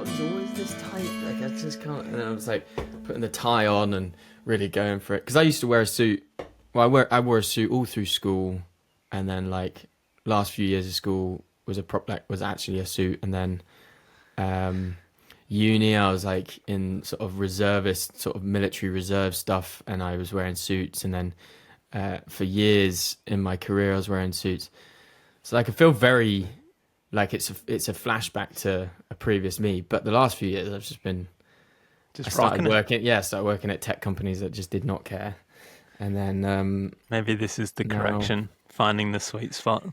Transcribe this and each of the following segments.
colour's always this tight. Like I just can't. And then I was like putting the tie on and really going for it because I used to wear a suit. Well, I wore a suit all through school, and then like last few years of school was was actually a suit, and then uni I was like in sort of reservist, sort of military reserve stuff, and I was wearing suits, and then for years in my career I was wearing suits. So like I feel very like it's a flashback to a previous me. But the last few years I've just been Just rocking it. started working at tech companies that just did not care. And then Maybe this is the now correction, finding the sweet spot.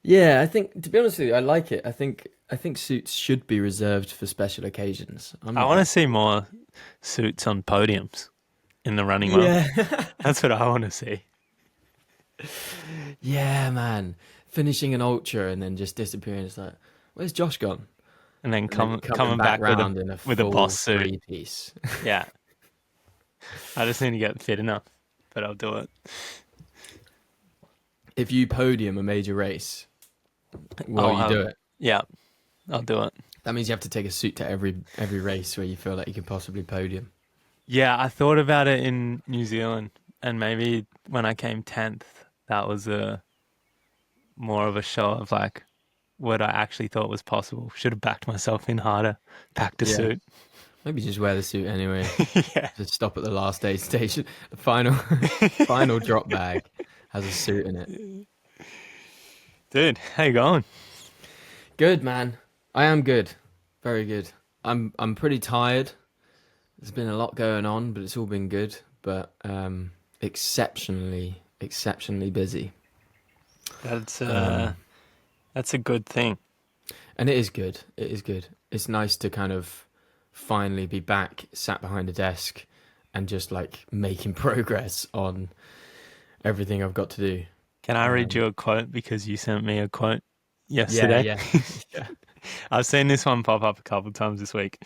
yeah, I think to be honest with you, I like it. I think suits should be reserved for special occasions. I'm I not want to like see more suits on podiums in the running world. yeah. That's what I want to see. Yeah, man. Finishing an ultra and then just disappearing. It's like, where's Josh gone? And then And then coming coming back back with round in a a full boss suit. three piece. Yeah. I just need to get fit enough, but I'll do it. If you podium a major race, will I'll you do have, it? yeah, I'll do it. That means you have to take a suit to every race where you feel like you can possibly podium. Yeah, I thought about it in New Zealand, and maybe when I came 10th, that was a more of a show of like what I actually thought was possible. Should have backed myself in harder, packed a Yeah. suit. Maybe just wear the suit anyway. Yeah. Just stop at the last aid station. The final final drop bag has a suit in it. Dude, how you going? Good man. I am good. Very good. I'm pretty tired. There's been a lot going on, but it's all been good. But exceptionally busy. That's Um, that's a good thing. and it is good. It is good. It's nice to kind of finally be back, sat behind a desk, and just like making progress on everything I've got to do. Can I read Um, you a quote because you sent me a quote yeah, yesterday? yeah, yeah. I've seen this one pop up a couple of times this week.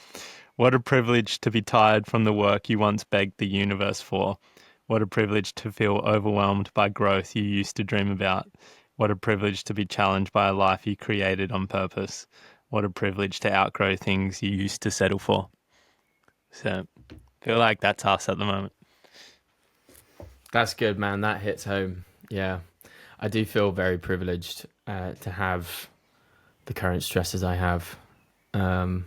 What a privilege to be tired from the work you once begged the universe for. What a privilege to feel overwhelmed by growth you used to dream about. What a privilege to be challenged by a life you created on purpose. What a privilege to outgrow things you used to settle for. So, I feel like that's us at the moment. That's good, man. That hits home. Yeah, I do feel very privileged to have the current stresses I have. Um,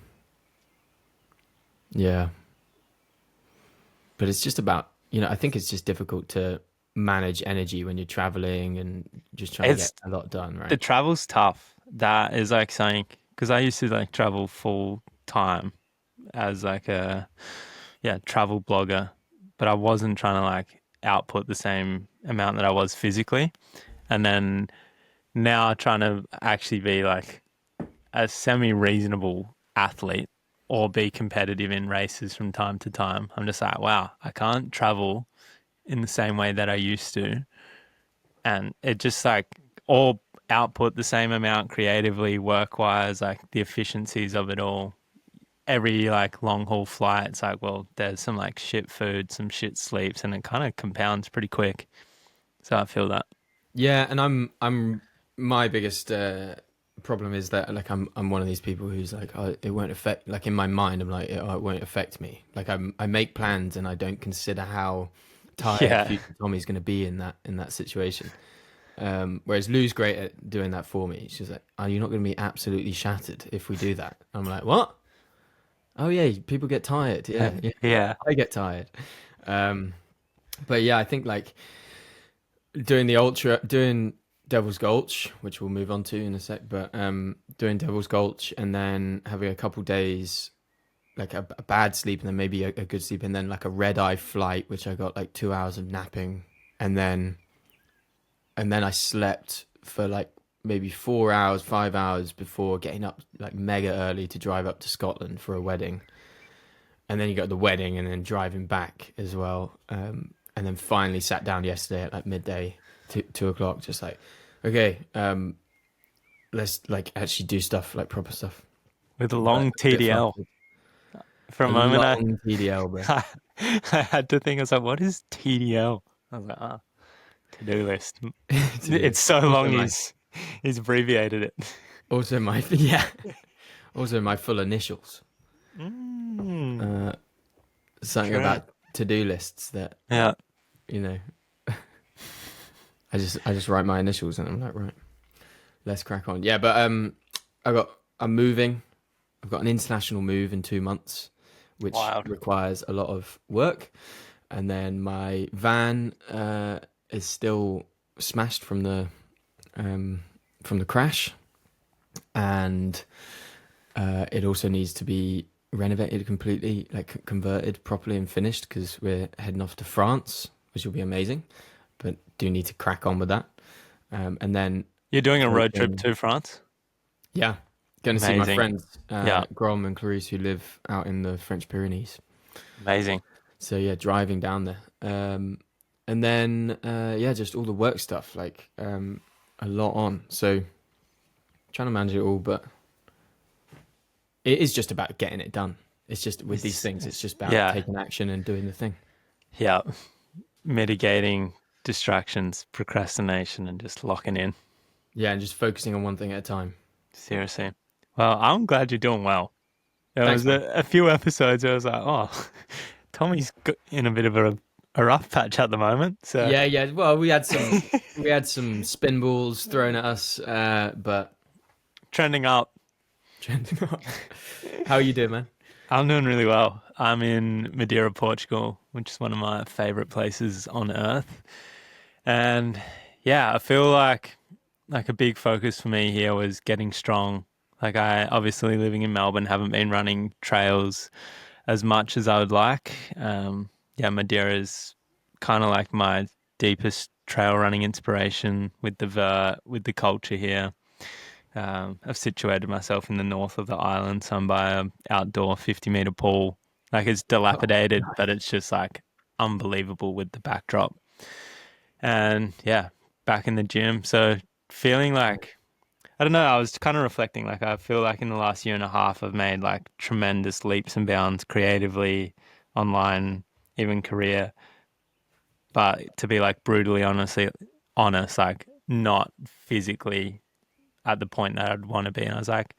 yeah, but it's just about, I think it's just difficult to manage energy when you're traveling and just trying to It's get a lot done, the right? travel's tough. That is like saying, because I used to like travel full time as like a travel blogger, but I wasn't trying to like output the same amount that I was physically. And then now trying to actually be like a semi reasonable athlete or be competitive in races from time to time. I'm just like, wow, I can't travel in the same way that I used to. And it just like all output the same amount creatively, work wise, like the efficiencies of it all. Every like long haul flight, it's like, well, there's some like shit food, some shit sleeps, and it kind of compounds pretty quick. So I feel that. Yeah, and I'm my biggest problem is that like I'm one of these people who's like, oh, it won't affect, like in my mind I'm like, oh, it won't affect me. Like I make plans and I don't consider how tired Yeah. future Tommy's going to be in that situation. Whereas Lou's great at doing that for me. She's like, are you not going to be absolutely shattered if we do that? I'm like, what? Oh yeah, people get tired. Yeah, yeah, Yeah. I get tired. Um, but yeah, I think like doing Devil's Gulch, which we'll move on to in a sec, but doing Devil's Gulch and then having a couple days like a bad sleep and then maybe a good sleep and then like a red eye flight, which I got like 2 hours of napping and then I slept for like maybe 4 hours, 5 hours before getting up like mega early to drive up to Scotland for a wedding. And then you got the wedding and then driving back as well. And then finally sat down yesterday at like midday, 2 o'clock, just like, okay, let's like actually do stuff, like proper stuff. With a But long a bit TDL. flustered. For a A moment, long TDL, bro. I had to think, I was like, what is TDL? I was like, to-do list. To do. It's so Also long, my, he's abbreviated it. also my, yeah. Also, my full initials. Mm, Uh, Something true. about to-do lists that Yeah. you know. I just write my initials and I'm like, right, let's crack on. Yeah, but I'm moving. I've got an international move in 2 months, which Wild. requires a lot of work. And then my van is still smashed um, from the crash, and it also needs to be renovated completely, like converted properly and finished, because we're heading off to France, which will be amazing. But do need to crack on with that. And then You're doing a road trip coaching. to France? Yeah, going to see my Amazing. friends, Yeah. Grom and Clarice, who live out in the French Pyrenees. Amazing. So yeah, driving down there. And then yeah, just all the work stuff, like a lot on. So trying to manage it all, but it is just about getting it done. It's just with these things, it's just about Yeah. taking action and doing the thing. Yeah. Mitigating distractions, procrastination, and just locking in. Yeah, and just focusing on one thing at a time. Seriously. Well, I'm glad you're doing well. There Thanks, was man. a few episodes where I was like, oh, Tommy's in a bit of a rough patch at the moment. So Yeah, yeah. Well, we had some spin balls thrown at us, but trending up. trending up. How are you doing, man? I'm doing really well. I'm in Madeira, Portugal, which is one of my favorite places on earth. And yeah, I feel like a big focus for me here was getting strong. Like I obviously living in Melbourne haven't been running trails as much as I would like. Yeah, Madeira is kind of like my deepest trail running inspiration with with the culture here. I've situated myself in the north of the island, so I'm by a outdoor 50-meter pool. Like it's Oh, dilapidated, but nice. it's just like unbelievable with the backdrop. And yeah, back in the gym. So feeling like I don't know, I was kind of reflecting like I feel like in the last year and a half I've made like tremendous leaps and bounds creatively, online, even career. But to be like brutally honest, like not physically at the point that I'd want to be. And I was like,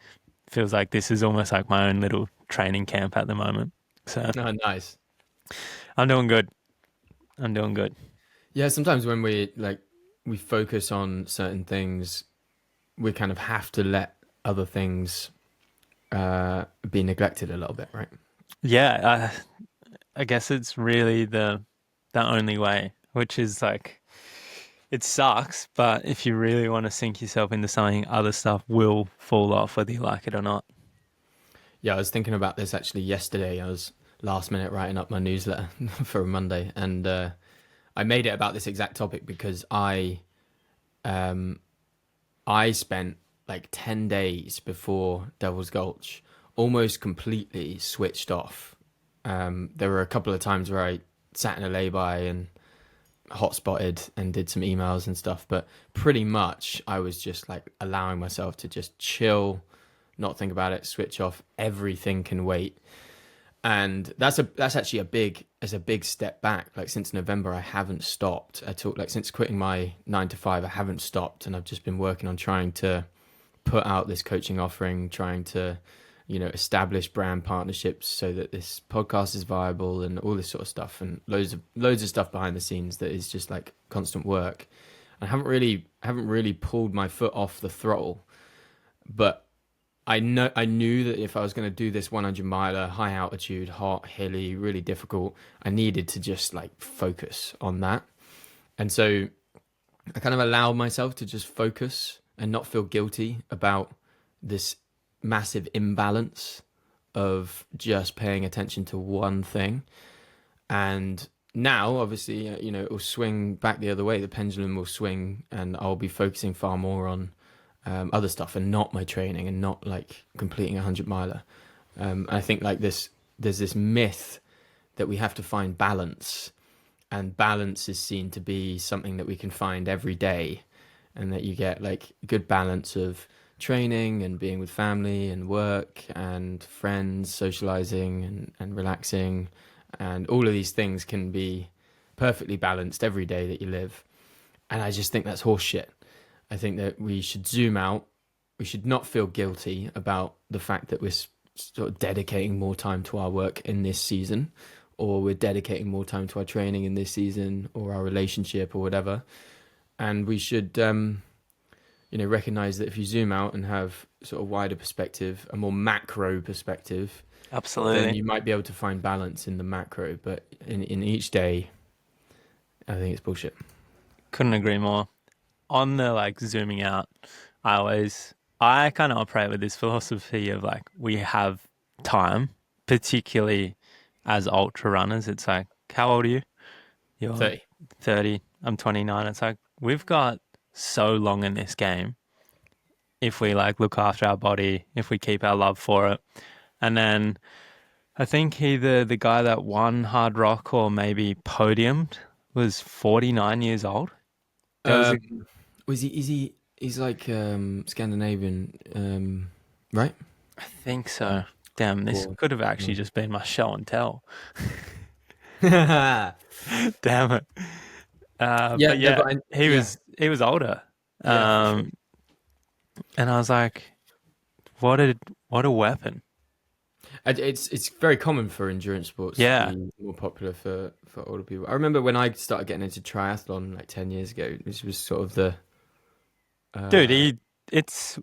feels like this is almost like my own little training camp at the moment. So Oh, nice. I'm doing good. I'm doing good. Yeah, sometimes when we focus on certain things, we kind of have to let other things be neglected a little bit, right? Yeah, I guess it's really the only way, which is like it sucks, but if you really want to sink yourself into something, other stuff will fall off whether you like it or not. Yeah, I was thinking about this actually yesterday. I was last minute writing up my newsletter for Monday, and I made it about this exact topic because um, I spent like 10 days before Devil's Gulch almost completely switched off. There were a couple of times where I sat in a lay-by and hotspotted and did some emails and stuff, but pretty much I was just like allowing myself to just chill, not think about it, switch off. Everything can wait, and that's actually a big step back. Like since November, I haven't stopped at all. Like since quitting my 9 to 5, I haven't stopped, and I've just been working on trying to put out this coaching offering, trying to, establish brand partnerships so that this podcast is viable and all this sort of stuff, and loads of stuff behind the scenes that is just like constant work. I haven't really pulled my foot off the throttle, but I knew that if I was going to do this 100 miler, high altitude, hot, hilly, really difficult, I needed to just like focus on that. And so I kind of allowed myself to just focus and not feel guilty about this massive imbalance of just paying attention to one thing. And now, obviously, it will swing back the other way. The pendulum will swing, and I'll be focusing far more on other stuff and not my training and not like completing a 100 miler. I think like there's this myth that we have to find balance, and balance is seen to be something that we can find every day, and that you get like good balance of training and being with family and work and friends, socializing and relaxing, and all of these things can be perfectly balanced every day that you live. And I just think that's horseshit. I think that we should zoom out, we should not feel guilty about the fact that we're sort of dedicating more time to our work in this season, or we're dedicating more time to our training in this season, or our relationship, or whatever. And we should, recognize that if you zoom out and have sort of wider perspective, a more macro perspective, then Absolutely. you might be able to find balance in the macro. But in each day, I think it's bullshit. Couldn't agree more. On the like zooming out, I kind of operate with this philosophy of like we have time, particularly as ultra runners. It's like, how old are you? You're 30. 30, I'm 29. It's like we've got so long in this game if we like look after our body, if we keep our love for it. And then I think either the guy that won Hard Rock or maybe podiumed was 49 years old. There was a Um, was he? Is he? He's like Scandinavian, right? I think so. Damn, this Or could have actually no. just been my show and tell. Yeah, Damn it. But no, yeah, but he yeah, was older. yeah, for sure. Um, and I was like, what a weapon. It's very common for endurance sports to Yeah, be more popular for older people. I remember when I started getting into triathlon like 10 years ago. This was sort of the dude, uh, it's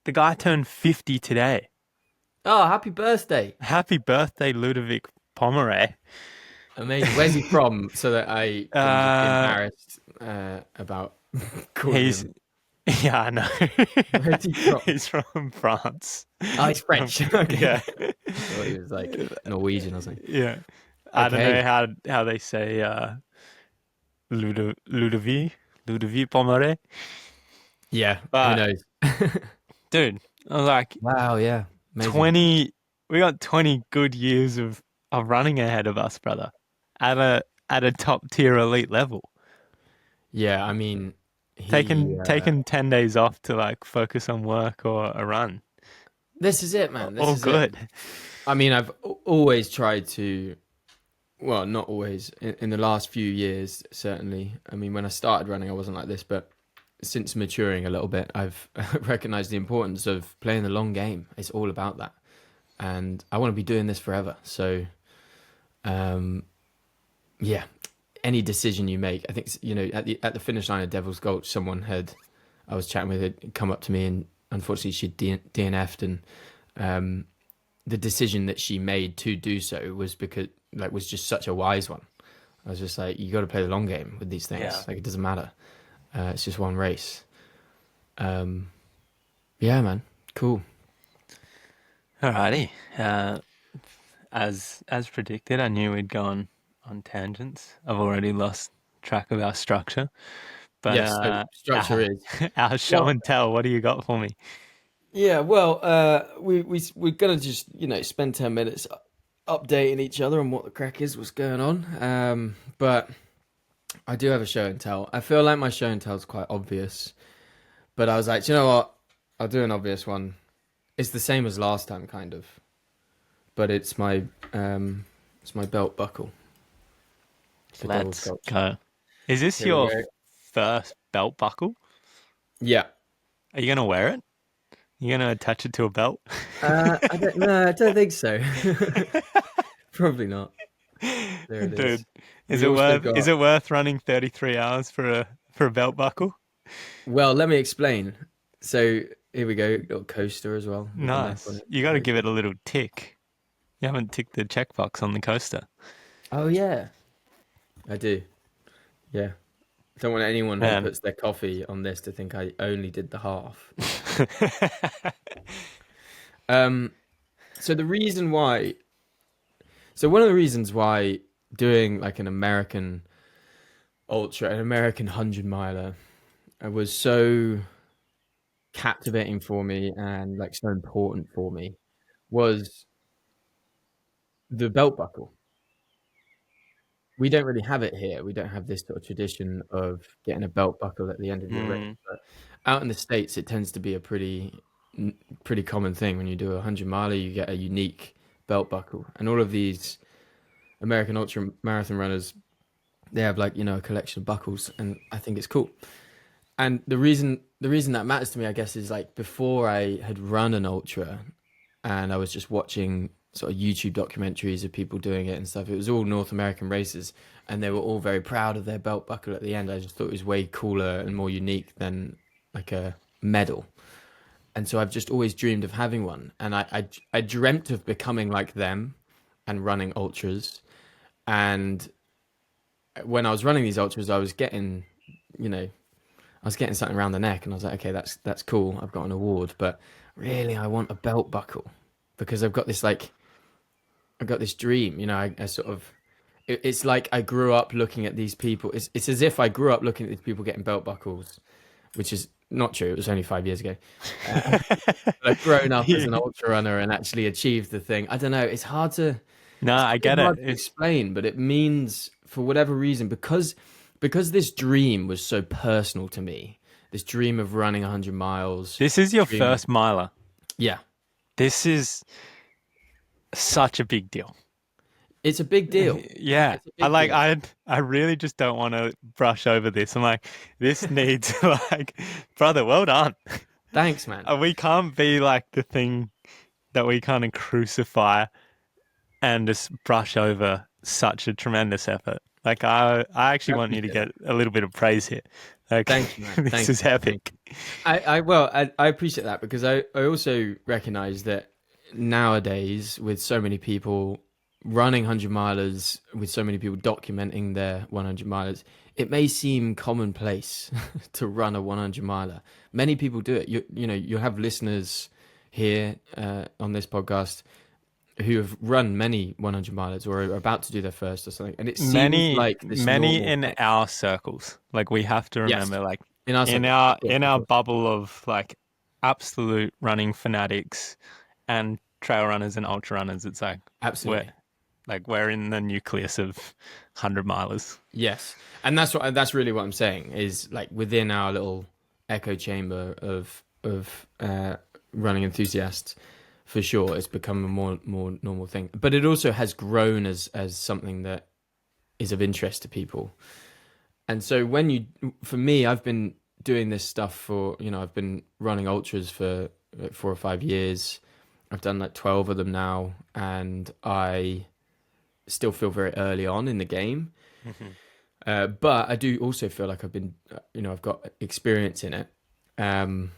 the guy turned 50 today. oh, happy birthday! Happy birthday, Ludovic Pomeray. Amazing. Where's he from? So that I can just be Uh, embarrassed about calling he's him. yeah, I know. Where's he from? He's from France. Oh, he's French. Okay. Yeah. I thought he was like Norwegian or something. Yeah. I don't know Okay. how they say Ludovic Pomeray. Yeah. Who But knows? dude, I was like Wow. Yeah. Amazing. 20 we got 20 good years of running ahead of us, brother. At a top tier elite level. Yeah. I mean, he. Taking 10 days off to like focus on work or a run. This is it, man. This All is it. good. I mean, I've always tried to. Well, not always. In the last few years, certainly. I mean, when I started running, I wasn't like this, but since maturing a little bit, I've recognized the importance of playing the long game. It's all about that, and I want to be doing this forever. So, um, yeah, any decision you make, I think at the finish line of Devil's Gulch, I was chatting with had come up to me, and unfortunately she DNF'd, and um, the decision that she made to do so was because was just such a wise one. I was just like, you got to play the long game with these Yeah. things. Like it doesn't matter. It's just one race. Um, yeah, man, cool. Alrighty. As predicted, I knew we'd go on tangents. I've already lost track of our structure, but Yes, so structure our, is our show well. and tell. What do you got for me? Yeah, well, we're gonna just spend 10 minutes updating each other on what the crack is, what's going on. But I do have a show and tell. I feel like my show and tell is quite obvious, but I was like, you know what? I'll do an obvious one. It's the same as last time, kind of, but it's my belt buckle for Devil's Let's Gulch. go. Is this Here we your go. first belt buckle? Yeah. Are you gonna wear it? You gonna attach it to a belt? I don't know. I don't think so. Probably not. There it is. Dude, We also is got. it worth running 33 hours for a belt buckle? Well, let me explain. So here we go. Got a coaster as well with the map on Nice. it. You got to give it a little tick. You haven't ticked the checkbox on the coaster. Oh yeah, I do. Yeah. Don't want anyone who Man. puts their coffee on this to think I only did the half. Um. So the reason why. So one of the reasons why doing like an American ultra, an American 100 miler, was so captivating for me and like so important for me was the belt buckle. We don't really have it here. We don't have this sort of tradition of getting a belt buckle at the end of your race. Mm, But out in the States, it tends to be a pretty common thing. When you do a 100 miler, you get a unique belt buckle, and all of these American ultra marathon runners, they have like a collection of buckles, and I think it's cool. And the reason the reason that matters to me, I guess, is like before I had run an ultra and I was just watching sort of YouTube documentaries of people doing it and stuff. It was all North American races, and they were all very proud of their belt buckle at the end. I just thought it was way cooler and more unique than like a medal. And so I've just always dreamed of having one, and I dreamt of becoming like them and running ultras. And when I was running these ultras, I was getting, you know, I was getting something around the neck, and I was like, okay, that's cool. I've got an award, but really, I want a belt buckle because I've got this dream. You know, I sort of it's like I grew up looking at these people. It's as if I grew up looking at these people getting belt buckles, which is not true. It was only 5 years ago. Uh, but I've grown up as Yeah. an ultra runner and actually achieved the thing. I don't know. No, It's I really get it. hard to explain, but it means for whatever reason because this dream was so personal to me. This dream of running 100 miles. This is your Dream of first miler. yeah. This is such a big deal. It's a big deal. Yeah. It's a I big like deal. I really just don't want to brush over this. I'm like, this needs like, brother, well done. Thanks, man. We can't be like the thing that we kind of crucify and just brush over such a tremendous effort. Like I I actually want you to appreciate get that. a little bit of praise here. Like Thank you, man. this Thank is you. Thank epic. I appreciate that because I also recognize that nowadays with so many people running 100 milers, with so many people documenting their 100 milers, it may seem commonplace to run a 100 miler. Many people do it. You know, you have listeners here on this podcast who have run many 100 milers or are about to do their first or something, and it seems Many like this many normal in thing. our circles. Like we have to Yes, remember like in our circles, of course, in of our course, bubble of like absolute running fanatics and trail runners and ultra runners, it's we're absolutely. we're in the nucleus of 100 milers. Yes, and that's really what I'm saying is like within our little echo chamber of running enthusiasts, for sure, it's become a more normal thing. But it also has grown as something that is of interest to people. And so for me, I've been doing this stuff for I've been running ultras for like 4 or 5 years. I've done like 12 of them now, and I still feel very early on in the game. Mhm. But I do also feel like I've got experience in it. Um,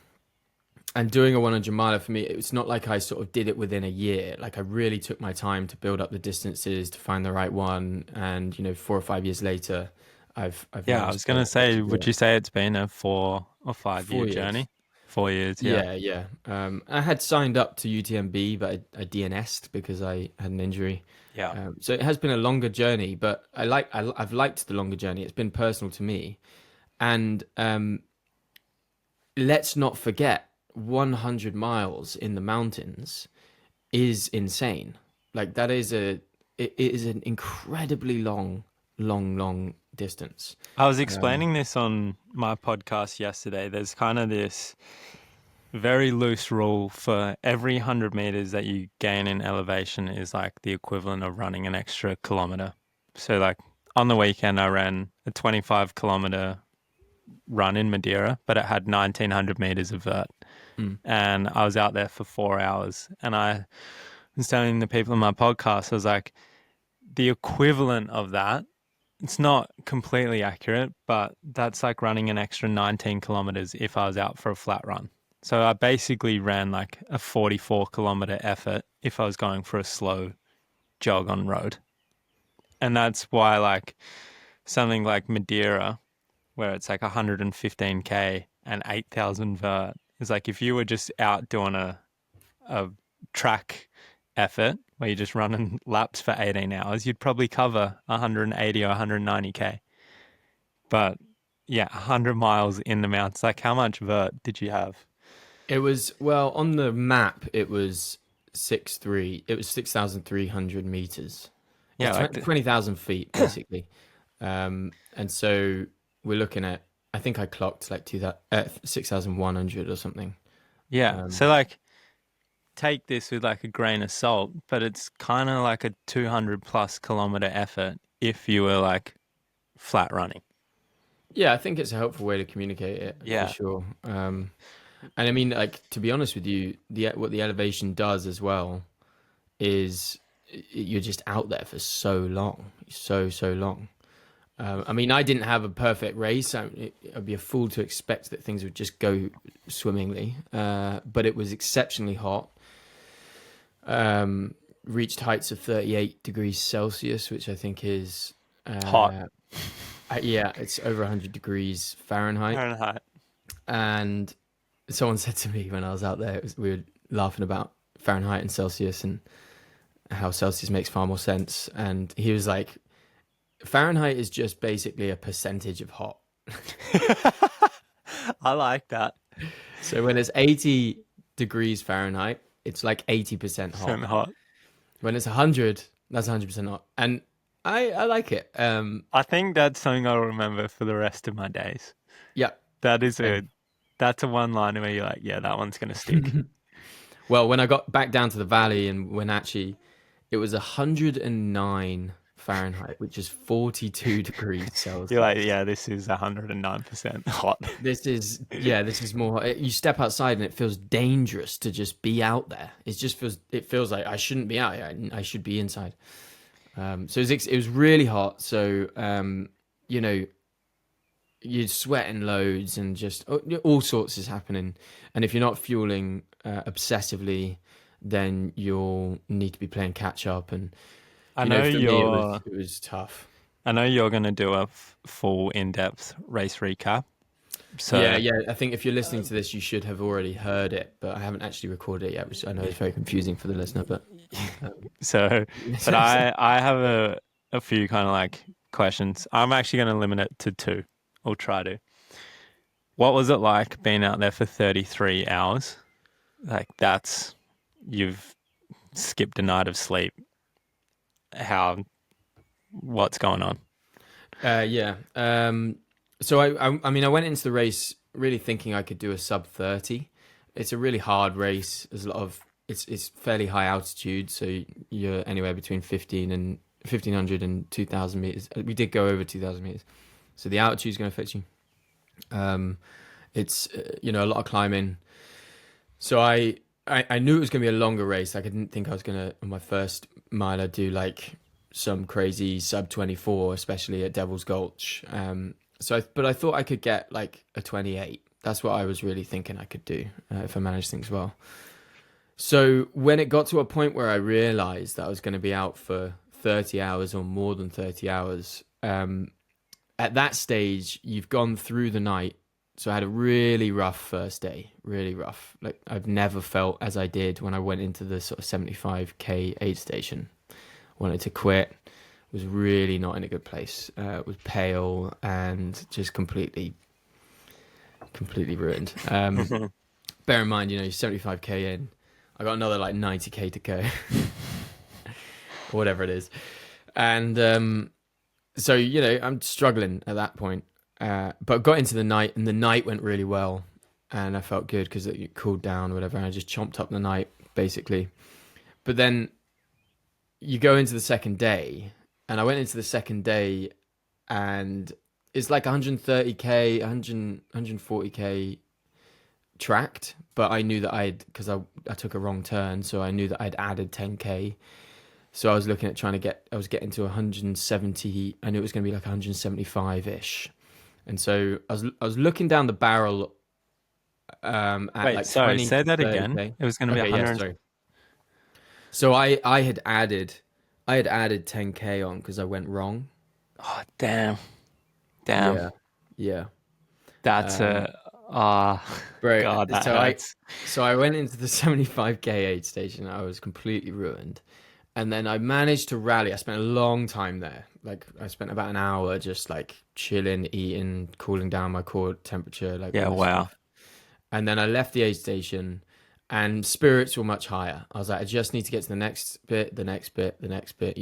and doing a 100 miler for me, it's not like I sort of did it within a year. Like I really took my time to build up the distances, to find the right one. And, 4 or 5 years later, I've Yeah, I managed was gonna to say, actually do would it. you say it's been a 4 or 5 year 4 years. journey? 4 years, yeah. Yeah, yeah. I had signed up to UTMB, but I DNS'd because I had an injury. Yeah. So it has been a longer journey, but I've liked the longer journey. It's been personal to me. And let's not forget 100 miles in the mountains is insane. Like it is an incredibly long distance. I was Um, explaining this on my podcast yesterday. There's kind of this very loose rule for every 100 meters that you gain in elevation is like the equivalent of running an extra kilometer. So, like on the weekend, I ran a 25-kilometer run in Madeira, but it had 1,900 meters of vert. mm, And I was out there for 4 hours. And I was telling the people in my podcast, I was like, the equivalent of that, it's not completely accurate, but that's like running an extra 19 kilometers if I was out for a flat run. So I basically ran like a 44-kilometer effort if I was going for a slow jog on road. And that's why like something like Madeira, where it's like 115K and 8,000 vert, is like if you were just out doing a track effort where you're just running laps for 18 hours, you'd probably cover 180 or 190K. But yeah, 100 miles in the mountains. Like, how much vert did you have? it was well on the map. It was 6,300 meters. Yeah, It's like 20,000 feet basically. And so we're looking at. I think I clocked like 6,100 or something. yeah. So Um, like, take this with like a grain of salt, but it's kind of like a 200 plus kilometer effort if you were like flat running. Yeah, I think it's a helpful way to communicate it for Yeah, sure. And I mean, like to be honest with you, the what the elevation does as well is you're just out there for so long, so long. I mean, I didn't have a perfect race. I'd be a fool to expect that things would just go swimmingly. But it was exceptionally hot. Um, Reached heights of 38 degrees Celsius, which I think is, hot uh, yeah, it's over 100 degrees Fahrenheit. Fahrenheit. And someone said to me when I was out there, we were laughing about Fahrenheit and Celsius and how Celsius makes far more sense. And he was like, Fahrenheit is just basically a percentage of hot. I like that. So when it's 80 degrees Fahrenheit, it's like 80% hot. Percent hot. When it's 100, that's 100% hot. And I like it. I think that's something I'll remember for the rest of my days. Yeah, That is a same. that's a one liner where you're like, yeah, that one's gonna stick. Well, when I got back down to the valley and when actually it was 109 Fahrenheit, which is 42 degrees You're like, Celsius. yeah, this is 109% hot. This is more. You step outside and it feels dangerous to just be out there. It feels like I shouldn't be out here. I should be inside. So it was really hot. So you know, you're sweating loads and just all sorts is happening. And if you're not fueling obsessively, then you'll need to be playing catch up. And I you know, know for me, you're it was tough. I know you're gonna do a full in-depth race recap. Yeah, So yeah. I think if you're listening to this, you should have already heard it, but I haven't actually recorded it yet, which I know is very confusing for the listener. But so but I have a few kind of like questions. I'm actually gonna limit it to two. Or try to. What was it like being out there for 33 hours? Like that's you've skipped a night of sleep. How what's going on? Yeah. So I mean, I went into the race really thinking I could do a sub 30. It's a really hard race. There's a lot of it's fairly high altitude, so you're anywhere between 1500 and 2000 meters. We did go over 2000 meters, so the altitude is going to affect you. Um, it's a lot of climbing. So I knew it was going to be a longer race. Like I didn't think I was going to on my first mile I'd do like some crazy sub 24, especially at Devil's Gulch. But I thought I could get like a 28. That's what I was really thinking I could do if I managed things well. So when it got to a point where I realized that I was going to be out for 30 hours or more than 30 hours, at that stage, you've gone through the night. So I had a really rough first day, really rough. Like I've never felt as I did when I went into the sort of 75k aid station. Wanted to quit, was really not in a good place. Was pale and just completely ruined. Bear in mind, you're 75k in. I got another like 90k to go, or whatever it is. And so I'm struggling at that point. But got into the night, and the night went really well, and I felt good because it cooled down, or whatever. And I just chomped up the night basically. But then you go into the second day, and I went into the second day, and it's like 130k, 140k tracked, but I knew that because I took a wrong turn, so I knew that I'd added 10k. So I was looking at I was getting to 170. I knew it was going to be like 175 ish, and so I was looking down the barrel at Wait, like sorry, 20 say to that again. 30k. It was going to be Okay, yeah, 100. sorry. So I had added 10k on because I went wrong. Oh, damn. Damn. Yeah, yeah. That's Um, a oh bro, God, that so I hurts. so I went into the 75k aid station. I was completely ruined. And then I managed to rally. I spent a long time there. Like I spent about an hour just like chilling, eating, cooling down my core temperature, like Yeah, all this wow. stuff. And then I left the aid station and spirits were much higher. I was like, I just need to get to the next bit, the next bit, the next bit,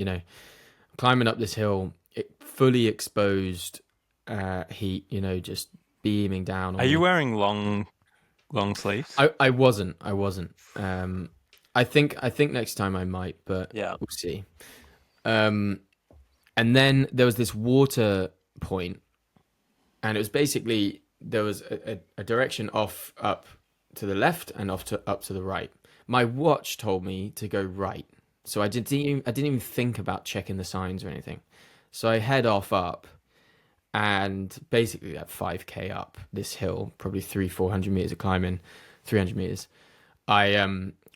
climbing up this hill, fully exposed heat, just beaming down Are on you me. wearing long sleeves? I wasn't. I wasn't. I think next time I might, but Yeah. we'll see. Um, and then there was this water point, and it was basically there was a direction off up to the left and off to up to the right. My watch told me to go right, so I didn't even think about checking the signs or anything. So I head off up, and basically at 5k up this hill, probably 400 meters of climbing, 300 meters. I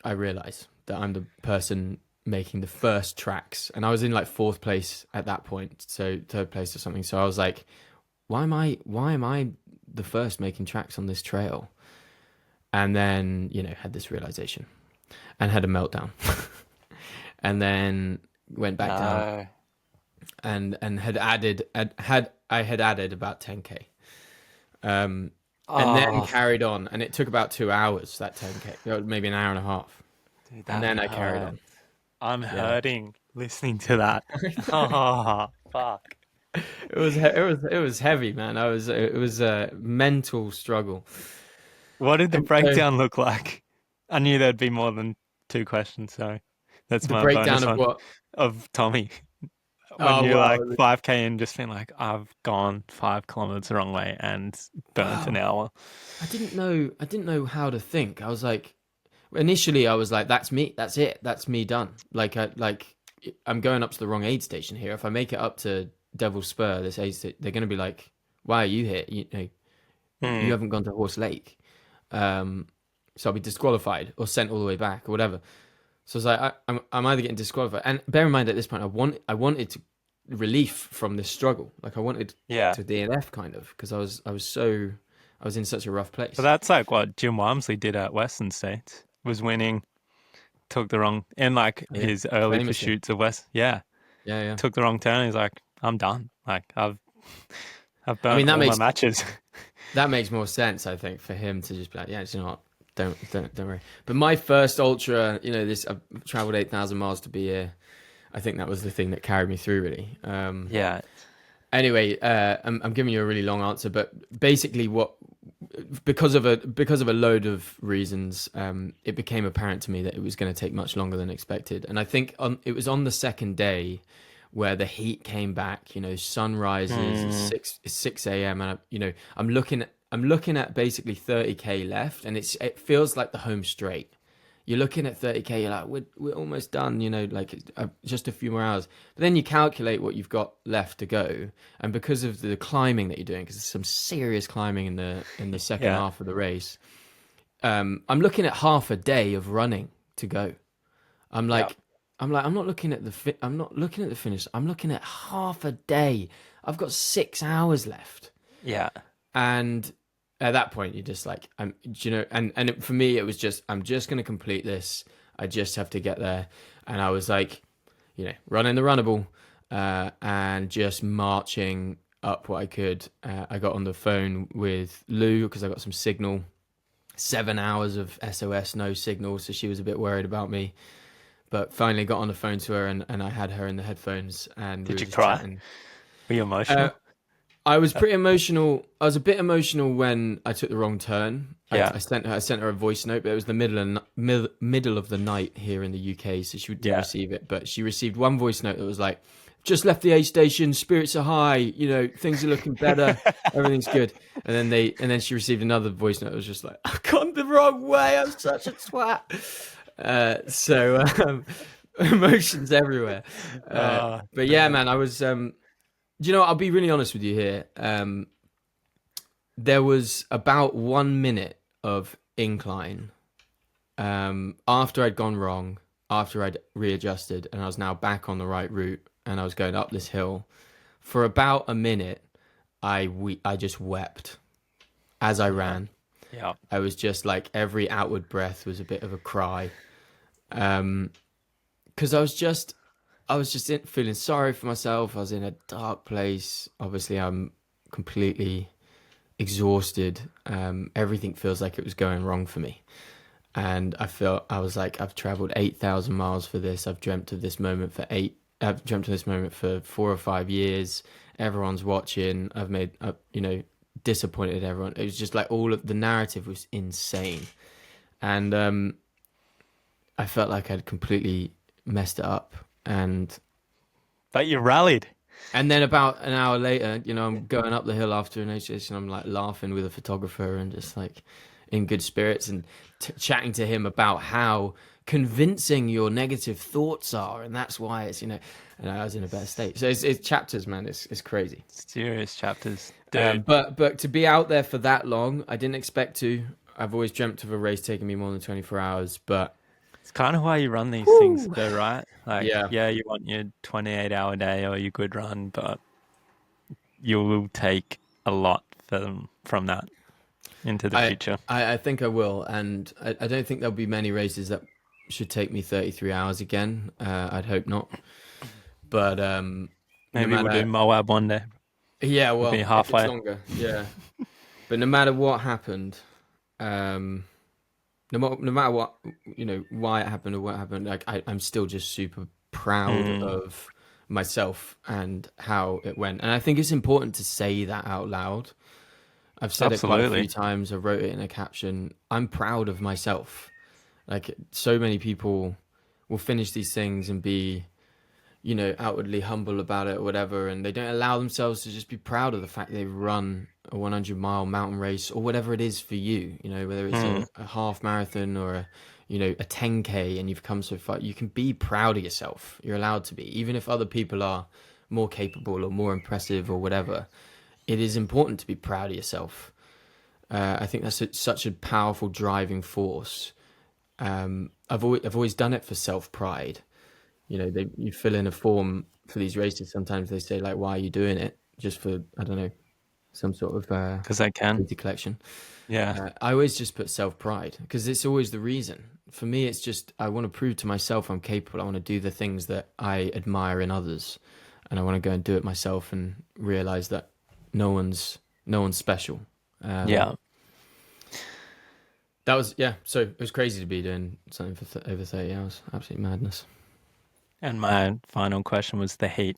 realize that I'm the person making the first tracks, and I was in like fourth place at that point, so third place or something. So I was like, why am I the first making tracks on this trail? And then had this realization and had a meltdown, and then went back down No. and had added about 10k. And then Oh, carried on, and it took about 2 hours, that 10k, maybe an hour and a half, dude, and that then I carried hurt. on. I'm Yeah, hurting listening to that. Oh, fuck. it was heavy, man. It was a mental struggle. What did the And so breakdown look like? I knew there'd be more than two questions, so that's the my breakdown bonus of one. what? Of Tommy. When Oh you're like well, 5K and just being like, I've gone 5 kilometers the wrong way and burnt an wow. hour. I didn't know how to think. I was like, initially, I was like, that's me. That's it. That's me done. I'm going up to the wrong aid station here. If I make it up to Devil's Spur, this aid station, they're going to be like, why are you here? You Hmm. haven't gone to Horse Lake. Um, so I'll be disqualified or sent all the way back or whatever. So I was like, I'm either getting disqualified. And bear in mind at this point, I wanted relief from this struggle. Like I wanted Yeah. to DNF kind of, because I was in such a rough But place. that's like what Jim Walmsley did at Western States. Was winning, took the wrong, in like Oh, yeah, his early famously. pursuits of West. Yeah. Yeah, yeah. Took the wrong turn. He's like, I'm done. Like I've I burnt mean, that all my makes matches. that makes more sense, I think, for him to just be like, yeah, it's not. Don't worry. But my first ultra, this I've traveled 8,000 miles to be here. I think that was the thing that carried me through, really. Yeah. Anyway, I'm giving you a really long answer, but basically, because of a load of reasons, it became apparent to me that it was going to take much longer than expected. And I think it was on the second day where the heat came back. Sun rises. Hmm. It's 6 a.m. and I'm looking at basically 30k left, and it feels like the home straight. You're looking at 30k, you're like, we're almost done, like just a few more hours. But then you calculate what you've got left to go, and because of the climbing that you're doing, because there's some serious climbing in the second Yeah. half of the race, I'm looking at half a day of running to go. I'm Yeah. like, I'm not looking at I'm not looking at the finish. I'm looking at half a day. I've got 6 hours left. Yeah. And at that point, you're just like, for me, it was just, I'm just going to complete this. I just have to get there. And I was like, running the runnable, and just marching up what I could. I got on the phone with Lou because I got some signal. 7 hours of SOS, no signal. So she was a bit worried about me, but finally got on the phone to her, and I had her in the headphones, and we Did were you just cry? chatting. Were you Uh, emotional? I was pretty emotional. I was a bit emotional when I took the wrong turn. I, Yeah. I sent her a voice note, but it was the middle of the night here in the UK, so she didn't Yeah. receive it. But she received one voice note that was like, "Just left the aid station. Spirits are high. Things are looking better. Everything's good." And then she received another voice note that was just like, "I've gone the wrong way. I'm such a twat." So emotions everywhere. Oh, But yeah, man. man, I was. I'll be really honest with you here. There was about 1 minute of incline, after I'd gone wrong, after I'd readjusted, and I was now back on the right route, and I was going up this hill. For about a minute, I just wept as I Yeah. ran. Yeah. I was just like, every outward breath was a bit of a cry, because I was just feeling sorry for myself. I was in a dark place. Obviously, I'm completely exhausted. Everything feels like it was going wrong for me. And I was like, I've traveled 8,000 miles for this. I've dreamt of this moment for 4 or 5 years. Everyone's watching. Disappointed everyone. It was just like, all of the narrative was insane. And I felt like I'd completely messed it up. And But you rallied. And then about an hour later, I'm going up the hill after an HH and I'm like laughing with a photographer and just like in good spirits and chatting to him about how convincing your negative thoughts are. And that's why and I was in a better state. So it's chapters, man. It's crazy. Serious chapters, dude. But to be out there for that long, I didn't expect to. I've always dreamt of a race taking me more than 24 hours, but It's kind of why you run these things, whew, though, right? Like, yeah. yeah, you want your 28-hour day or your good run, but you will take a lot from that into the I, future. I think I will, and I don't think there'll be many races that should take me 33 hours again. I'd hope not. But no Maybe we'll do matter, Moab one day. yeah, We'll well, be if it's halfway. longer, yeah. But no matter what happened, um, no matter what, why it happened or what happened, like I'm still just super proud Mm, of myself and how it went. And I think it's important to say that out loud. I've said it quite a few absolutely. times. I wrote it in a caption. I'm proud of myself. Like so many people will finish these things and be, outwardly humble about it or whatever, and they don't allow themselves to just be proud of the fact they've run a 100-mile mountain race or whatever it is for you. Whether it's Mm, a half marathon or a 10K, and you've come so far. You can be proud of yourself. You're allowed to be, even if other people are more capable or more impressive or whatever. It is important to be proud of yourself. I think that's such a powerful driving force. I've always done it for self pride. You fill in a form for these races. Sometimes they say like, "Why are you doing it?" Just for I don't know some sort of because I can. data collection. Yeah. I always just put self pride because it's always the reason. For me, it's just I want to prove to myself I'm capable. I want to do the things that I admire in others, and I want to go and do it myself and realize that no one's no one's special. Um, Yeah. that was yeah. So it was crazy to be doing something for over 30 hours. Absolute madness. And my final question was the heat.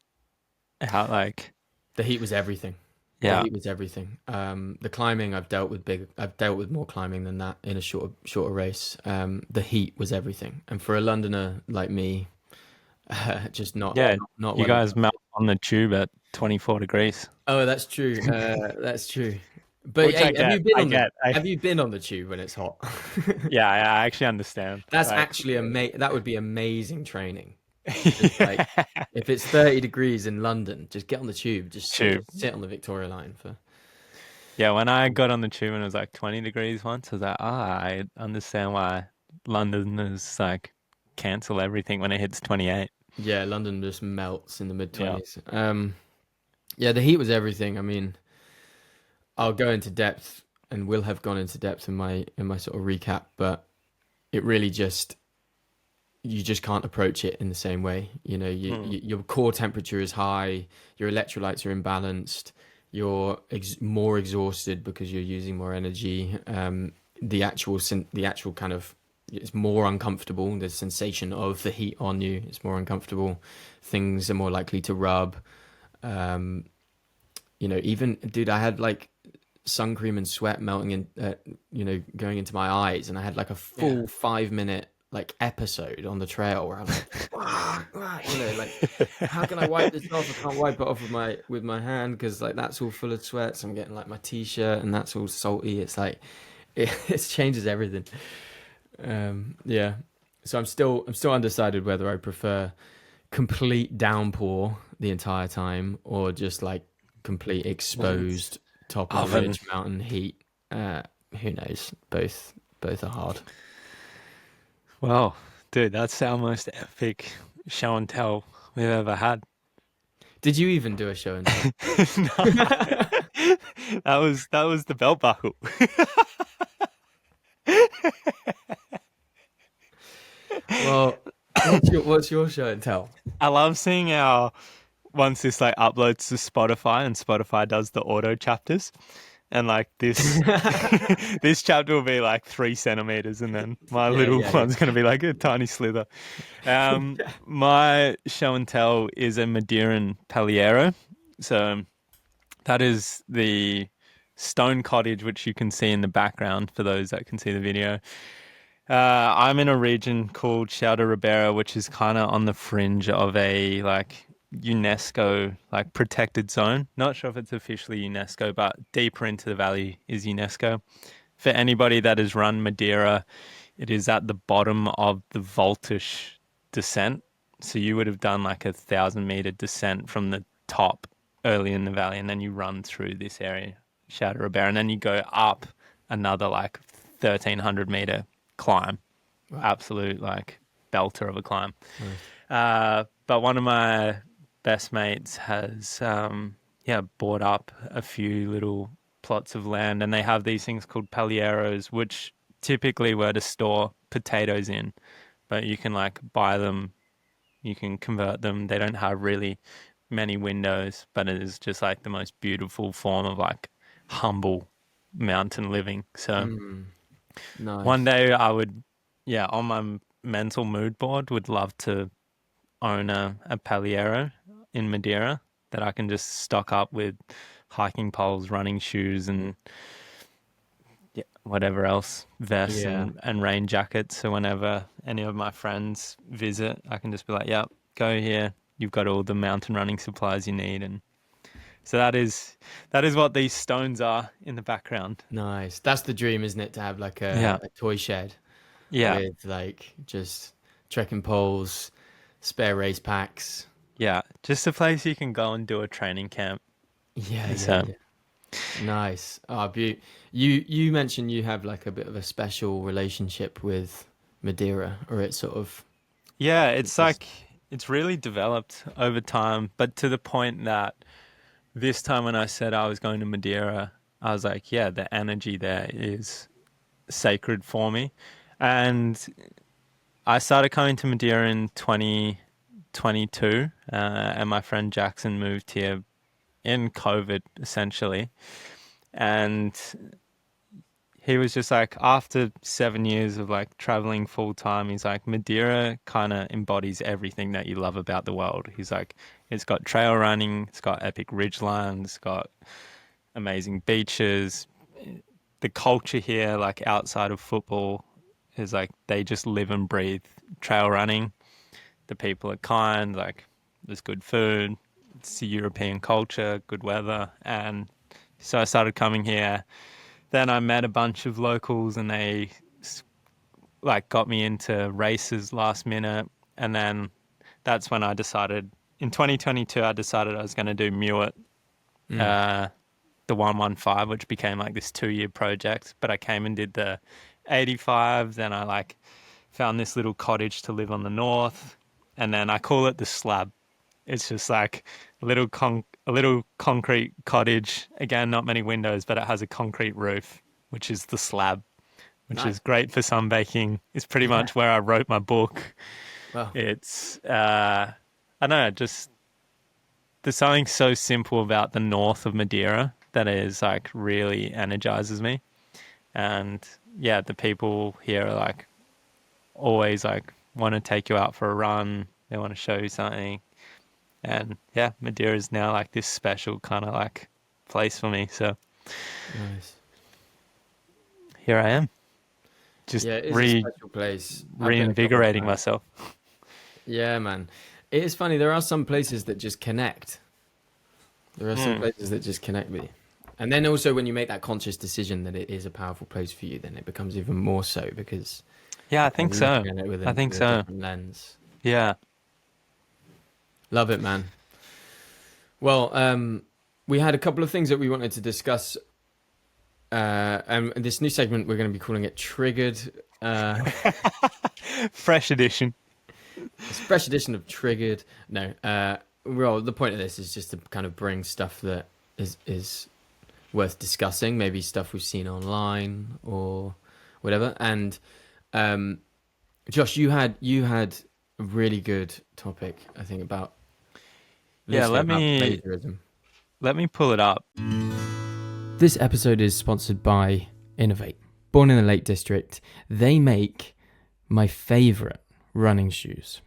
How, like, The heat was everything. The yeah. heat was everything. The climbing I've dealt with more climbing than that in a shorter race. The heat was everything, and for a Londoner like me, just not Yeah. not You well guys enough. melt on the tube at 24 degrees, Oh, that's true. That's true. But which I hey, have get. you been I on the get. I, have you been on the tube when it's hot? yeah, I actually understand. That's Like, actually that would be amazing training. Just like yeah. if it's 30 degrees in London, just get on the tube, just Tube. sit on the Victoria line for. Yeah, when I got on the tube and it was like 20 degrees once, I was like, I understand why Londoners like cancel everything when it hits 28. Yeah, London just melts in the mid Yeah. 20s. Yeah, the heat was everything. I mean, I'll go into depth and will have gone into depth in my sort of recap, but it really just you just can't approach it in the same way. Mm. Your core temperature is high, your electrolytes are imbalanced, you're more exhausted because you're using more energy. The actual kind of it's more uncomfortable. The sensation of the heat on you is more uncomfortable. Things are more likely to rub. Um, even dude, I had like sun cream and sweat melting in, going into my eyes, and I had like a Yeah. full 5 minute like episode on the trail where I'm like, like how can I wipe this off? I can't wipe it off with my hand because like that's all full of sweat. So I'm getting like my t-shirt and that's all salty. It's like it changes everything. Yeah. So I'm still undecided whether I prefer complete downpour the entire time or just like complete exposed top of the Oven. ridge mountain heat. Uh, who knows? Both are hard. Well, dude, that's our most epic show and tell we've ever had. Did you even do a show and tell? No, that was the belt buckle. Well, what's your show and tell? I love seeing our once this like uploads to Spotify and Spotify does the auto chapters. And like this, this chapter will be like 3 centimeters, and then my Yeah, little yeah, one's gonna be like a tiny slither. yeah. My show and tell is a Madeiran Paliero, so that is the stone cottage which you can see in the background for those that can see the video. I'm in a region called Chao de Ribera, which is kind of on the fringe of a like UNESCO like protected zone. Not sure if it's officially UNESCO, but deeper into the valley is UNESCO. For anybody that has run Madeira, it is at the bottom of the Voltish descent. So you would have done like 1,000 meter descent from the top early in the valley, and then you run through this area, Shadow Bear, and then you go up another like 1,300 meter climb. Wow. Absolute like belter of a climb. Nice. But one of my best mates has bought up a few little plots of land, and they have these things called palieros, which typically were to store potatoes in, but you can like buy them, you can convert them. They don't have really many windows, but it is just like the most beautiful form of like humble mountain living. So Mm, one nice. day I would, yeah, on my mental mood board, would love to own a Paliero in Madeira that I can just stock up with hiking poles, running shoes, and yeah, whatever else, vests Yeah. and rain jackets. So whenever any of my friends visit, I can just be like, "Yep, go here. You've got all the mountain running supplies you need." And so that is what these stones are in the background. Nice. That's the dream, isn't it? To have like Yeah, a toy shed yeah, with like just trekking poles, spare race packs. yeah. Just a place you can go and do a training camp. Yeah, yeah, So yeah. Nice. You mentioned you have like a bit of a special relationship with Madeira, or it's sort of yeah, it's it's just like it's really developed over time, but to the point that this time when I said I was going to Madeira, I was like, yeah, the energy there is sacred for me. And I started coming to Madeira in 2022, and my friend Jackson moved here in COVID, essentially. And he was just like, after 7 years of like traveling full time, he's like, Madeira kind of embodies everything that you love about the world. He's like, it's got trail running, it's got epic ridgeline, it's got amazing beaches. The culture here, like outside of football, is like they just live and breathe trail running. The people are kind, like there's good food, it's the European culture, good weather. And so I started coming here. Then I met a bunch of locals and they like got me into races last minute. And then that's when I decided in 2022, I decided I was going to do Muet, mm, uh, the 115, which became like this 2 year project. But I came and did the 85. Then I like found this little cottage to live on the north. And then I call it the slab. It's just like a little concrete cottage. Again, not many windows, but it has a concrete roof, which is the slab, which is nice. great for sunbaking. It's pretty Yeah. much where I wrote my book. Well, It's I don't know, just there's something so simple about the north of Madeira that is like really energizes me. And yeah, the people here are like always like want to take you out for a run. They want to show you something. And yeah, Madeira is now like this special kind of like place for me. So nice. here I am, just Yeah, it is a special place. I've been a couple of reinvigorating times. myself. Yeah, man. It is funny. There are some places that just connect. There are some Mm. places that just connect with you. And then also when you make that conscious decision that it is a powerful place for you, then it becomes even more so because Yeah, I you're kind think of so. looking at it I think with a so. different lens. Yeah. Love it, man. Well, we had a couple of things that we wanted to discuss. And this new segment, we're going to be calling it Triggered. Uh, Fresh edition. it's a fresh edition of Triggered. No, well, the point of this is just to kind of bring stuff that is worth discussing, maybe stuff we've seen online or whatever. And um, Josh, you had a really good topic, I think, about Yeah, loosely about plagiarism. let me pull it up. This episode is sponsored by Innovate. Born in the Lake District, they make my favorite running shoes.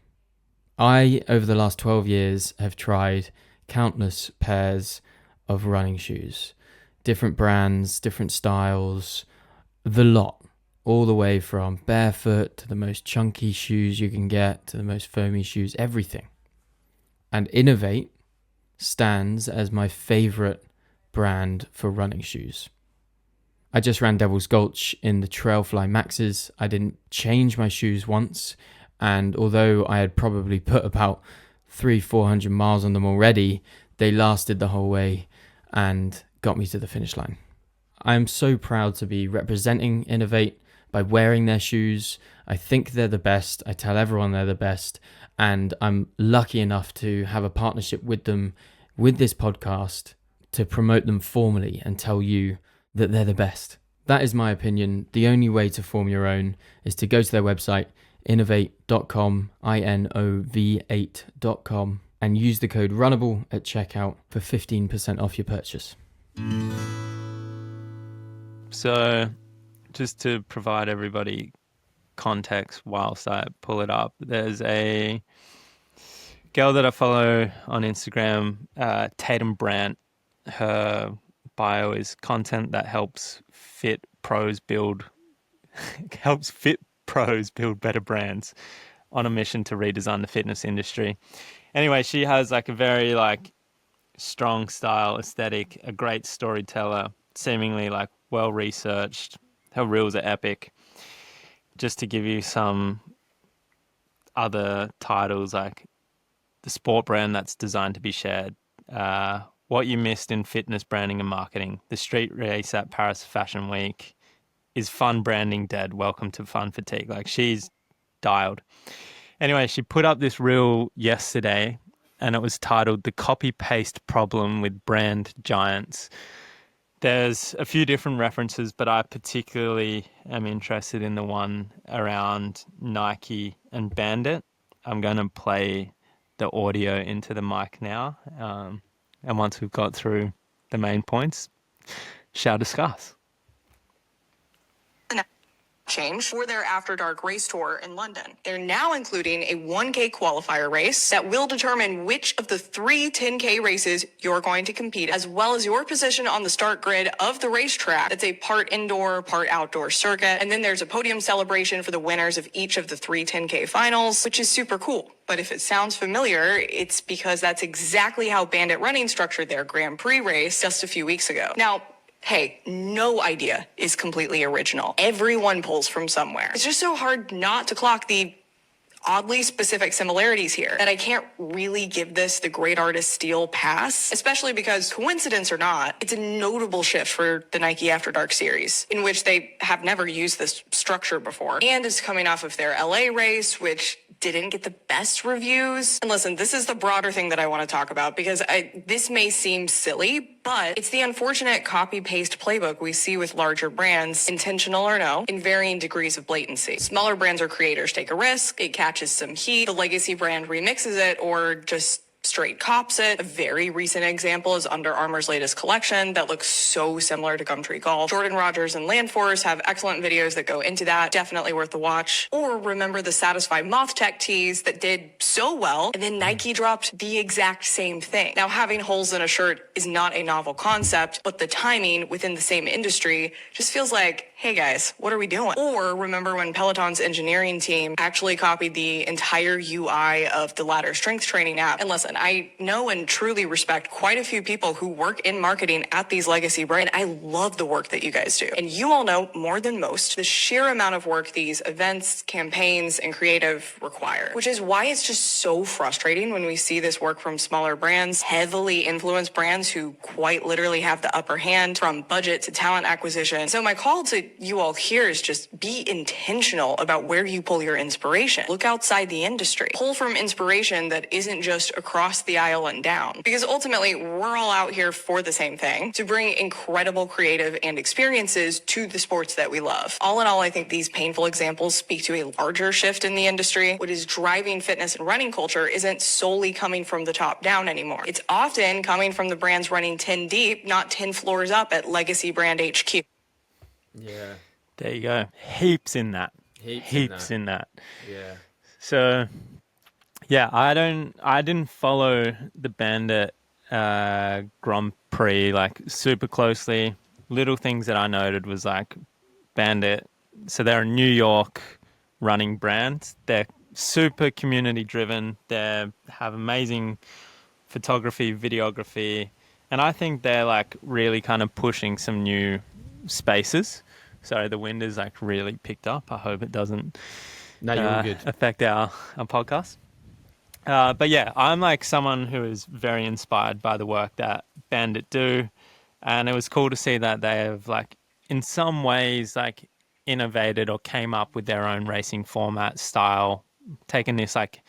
I, over the last 12 years, have tried countless pairs of running shoes, different brands, different styles, the lot, all the way from barefoot to the most chunky shoes you can get to the most foamy shoes, everything. And Innovate stands as my favorite brand for running shoes. I just ran Devil's Gulch in the Trailfly Maxes. I didn't change my shoes once, and although I had probably put about 400 miles on them already, they lasted the whole way and got me to the finish line. I am so proud to be representing Innovate by wearing their shoes. I think they're the best. I tell everyone they're the best, and I'm lucky enough to have a partnership with them with this podcast to promote them formally and tell you that they're the best. That is my opinion. The only way to form your own is to go to their website, innovate.com, INOV8.com, and use the code RUNNABLE at checkout for 15% off your purchase. So, just to provide everybody context whilst I pull it up, there's a girl that I follow on Instagram, Tatum Brandt. Her bio is content that helps fit pros build better brands on a mission to redesign the fitness industry. Anyway, she has like a very like strong style aesthetic, a great storyteller, seemingly like well researched. Her reels are epic. Just to give you some other titles, like the sport brand that's designed to be shared, what you missed in fitness branding and marketing, the street race at Paris Fashion Week, is fun branding dead? Welcome to fun fatigue. Like, she's dialed. Anyway, she put up this reel yesterday and it was titled The Copy Paste Problem with Brand Giants. There's a few different references, but I particularly am interested in the one around Nike and Bandit. I'm going to play the audio into the mic now. And once we've got through the main points, shall discuss. Change for their After Dark race tour in London. They're now including a 1K qualifier race that will determine which of the 3 10K races you're going to compete, as well as your position on the start grid of the racetrack. That's a part indoor, part outdoor circuit. And then there's a podium celebration for the winners of each of the 3 10K finals, which is super cool. But if it sounds familiar, it's because that's exactly how Bandit Running structured their Grand Prix race just a few weeks ago. Now, hey, no idea is completely original. Everyone pulls from somewhere. It's just so hard not to clock the oddly specific similarities here that I can't really give this the great artist steal pass, especially because, coincidence or not, it's a notable shift for the Nike After Dark series, in which they have never used this structure before, and is coming off of their LA race, which didn't get the best reviews. And listen, this is the broader thing that I want to talk about, because this may seem silly, but it's the unfortunate copy-paste playbook we see with larger brands, intentional or no, in varying degrees of blatancy. Smaller brands or creators take a risk, it catches some heat, the legacy brand remixes it, or just straight cops it. A very recent example is Under Armour's latest collection that looks so similar to Gumtree Golf. Jordan Rogers and Landforce have excellent videos that go into that. Definitely worth the watch. Or remember the Satisfy Moth Tech tees that did so well, and then Nike dropped the exact same thing. Now, having holes in a shirt is not a novel concept, but the timing within the same industry just feels like, hey guys, what are we doing? Or remember when Peloton's engineering team actually copied the entire UI of the Ladder strength training app. And listen, I know and truly respect quite a few people who work in marketing at these legacy brands. I love the work that you guys do. And you all know more than most the sheer amount of work these events, campaigns, and creative require, which is why it's just so frustrating when we see this work from smaller brands, heavily influenced brands who quite literally have the upper hand from budget to talent acquisition. So my call to you all here is just be intentional about where you pull your inspiration. Look outside the industry. Pull from inspiration that isn't just across the aisle and down. Because ultimately, we're all out here for the same thing, to bring incredible creative and experiences to the sports that we love. All in all, I think these painful examples speak to a larger shift in the industry. What is driving fitness and running culture isn't solely coming from the top down anymore. It's often coming from the brands running 10 deep, not 10 floors up at Legacy Brand HQ. Yeah. There you go. Heaps in that. Heaps in that. Yeah. So, yeah, I didn't follow the Bandit Grand Prix like super closely. Little things that I noted was like Bandit. So they're a New York running brand. They're super community driven. They have amazing photography, videography, and I think they're like really kind of pushing some new spaces. Sorry, the wind is like really picked up. I hope it doesn't No, you're all good. affect our podcast. But yeah, I'm like someone who is very inspired by the work that Bandit do, and it was cool to see that they have like in some ways like innovated or came up with their own racing format style, taken this like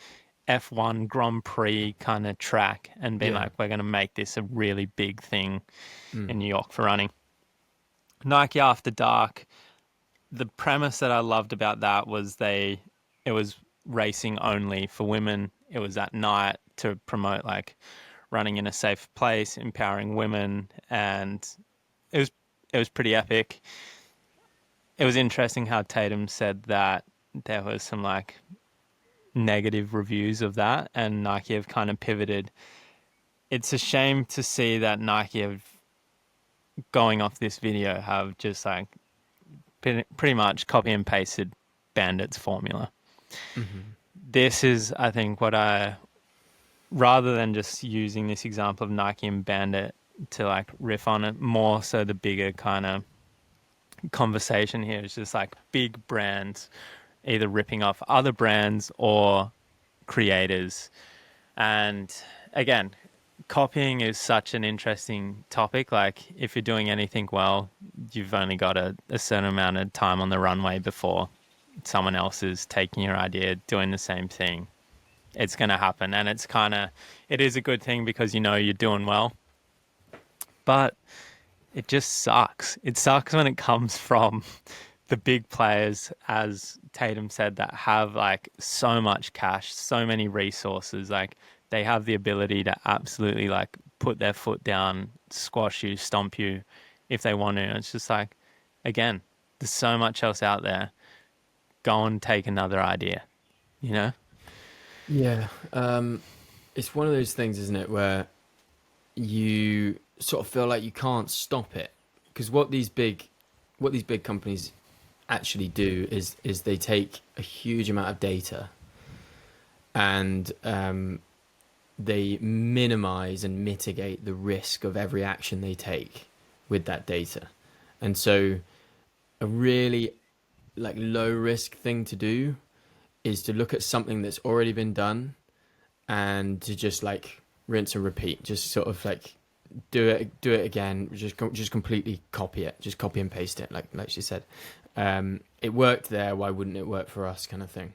F1 Grand Prix kind of track and been Yeah. like, we're going to make this a really big thing Mm. in New York for running. Nike After Dark, the premise that I loved about that was it was racing only for women. It was at night to promote like running in a safe place, empowering women, and it was it was pretty epic. It was interesting how Tatum said that there was some like negative reviews of that, and Nike have kind of pivoted. It's a shame to see that Nike have going off this video have just like pretty much copy and pasted Bandit's formula. Hmm. This is, I think, what I, rather than just using this example of Nike and Bandit to like riff on it, more so the bigger kind of conversation here is just like big brands either ripping off other brands or creators. And again, copying is such an interesting topic. Like, if you're doing anything well, you've only got a certain amount of time on the runway before someone else is taking your idea, doing the same thing. It's going to happen. And it is a good thing because you know you're doing well. But it just sucks. It sucks when it comes from the big players, as Tatum said, that have like so much cash, so many resources. Like, they have the ability to absolutely like put their foot down, squash you, stomp you if they want to. And it's just like, again, there's so much else out there. Go and take another idea, you know? Yeah. It's one of those things, isn't it, where you sort of feel like you can't stop it because what these big companies actually do is they take a huge amount of data and they minimize and mitigate the risk of every action they take with that data. And so a really like low risk thing to do is to look at something that's already been done and to just like rinse and repeat, just sort of like do it again, just completely copy it, just copy and paste it, like she said. It worked there, why wouldn't it work for us, kind of thing.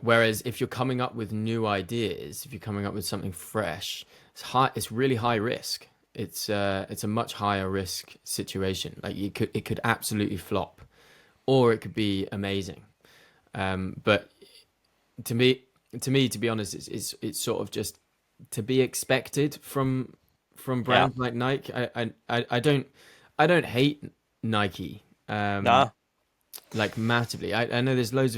Whereas if you're coming up with new ideas, if you're coming up with something fresh, it's really high risk. It's a much higher risk situation. Like it could absolutely flop, or it could be amazing. But to me, to be honest, it's sort of just to be expected from Yeah. brands like Nike. I don't hate Nike. Nah. Like massively. I know there's loads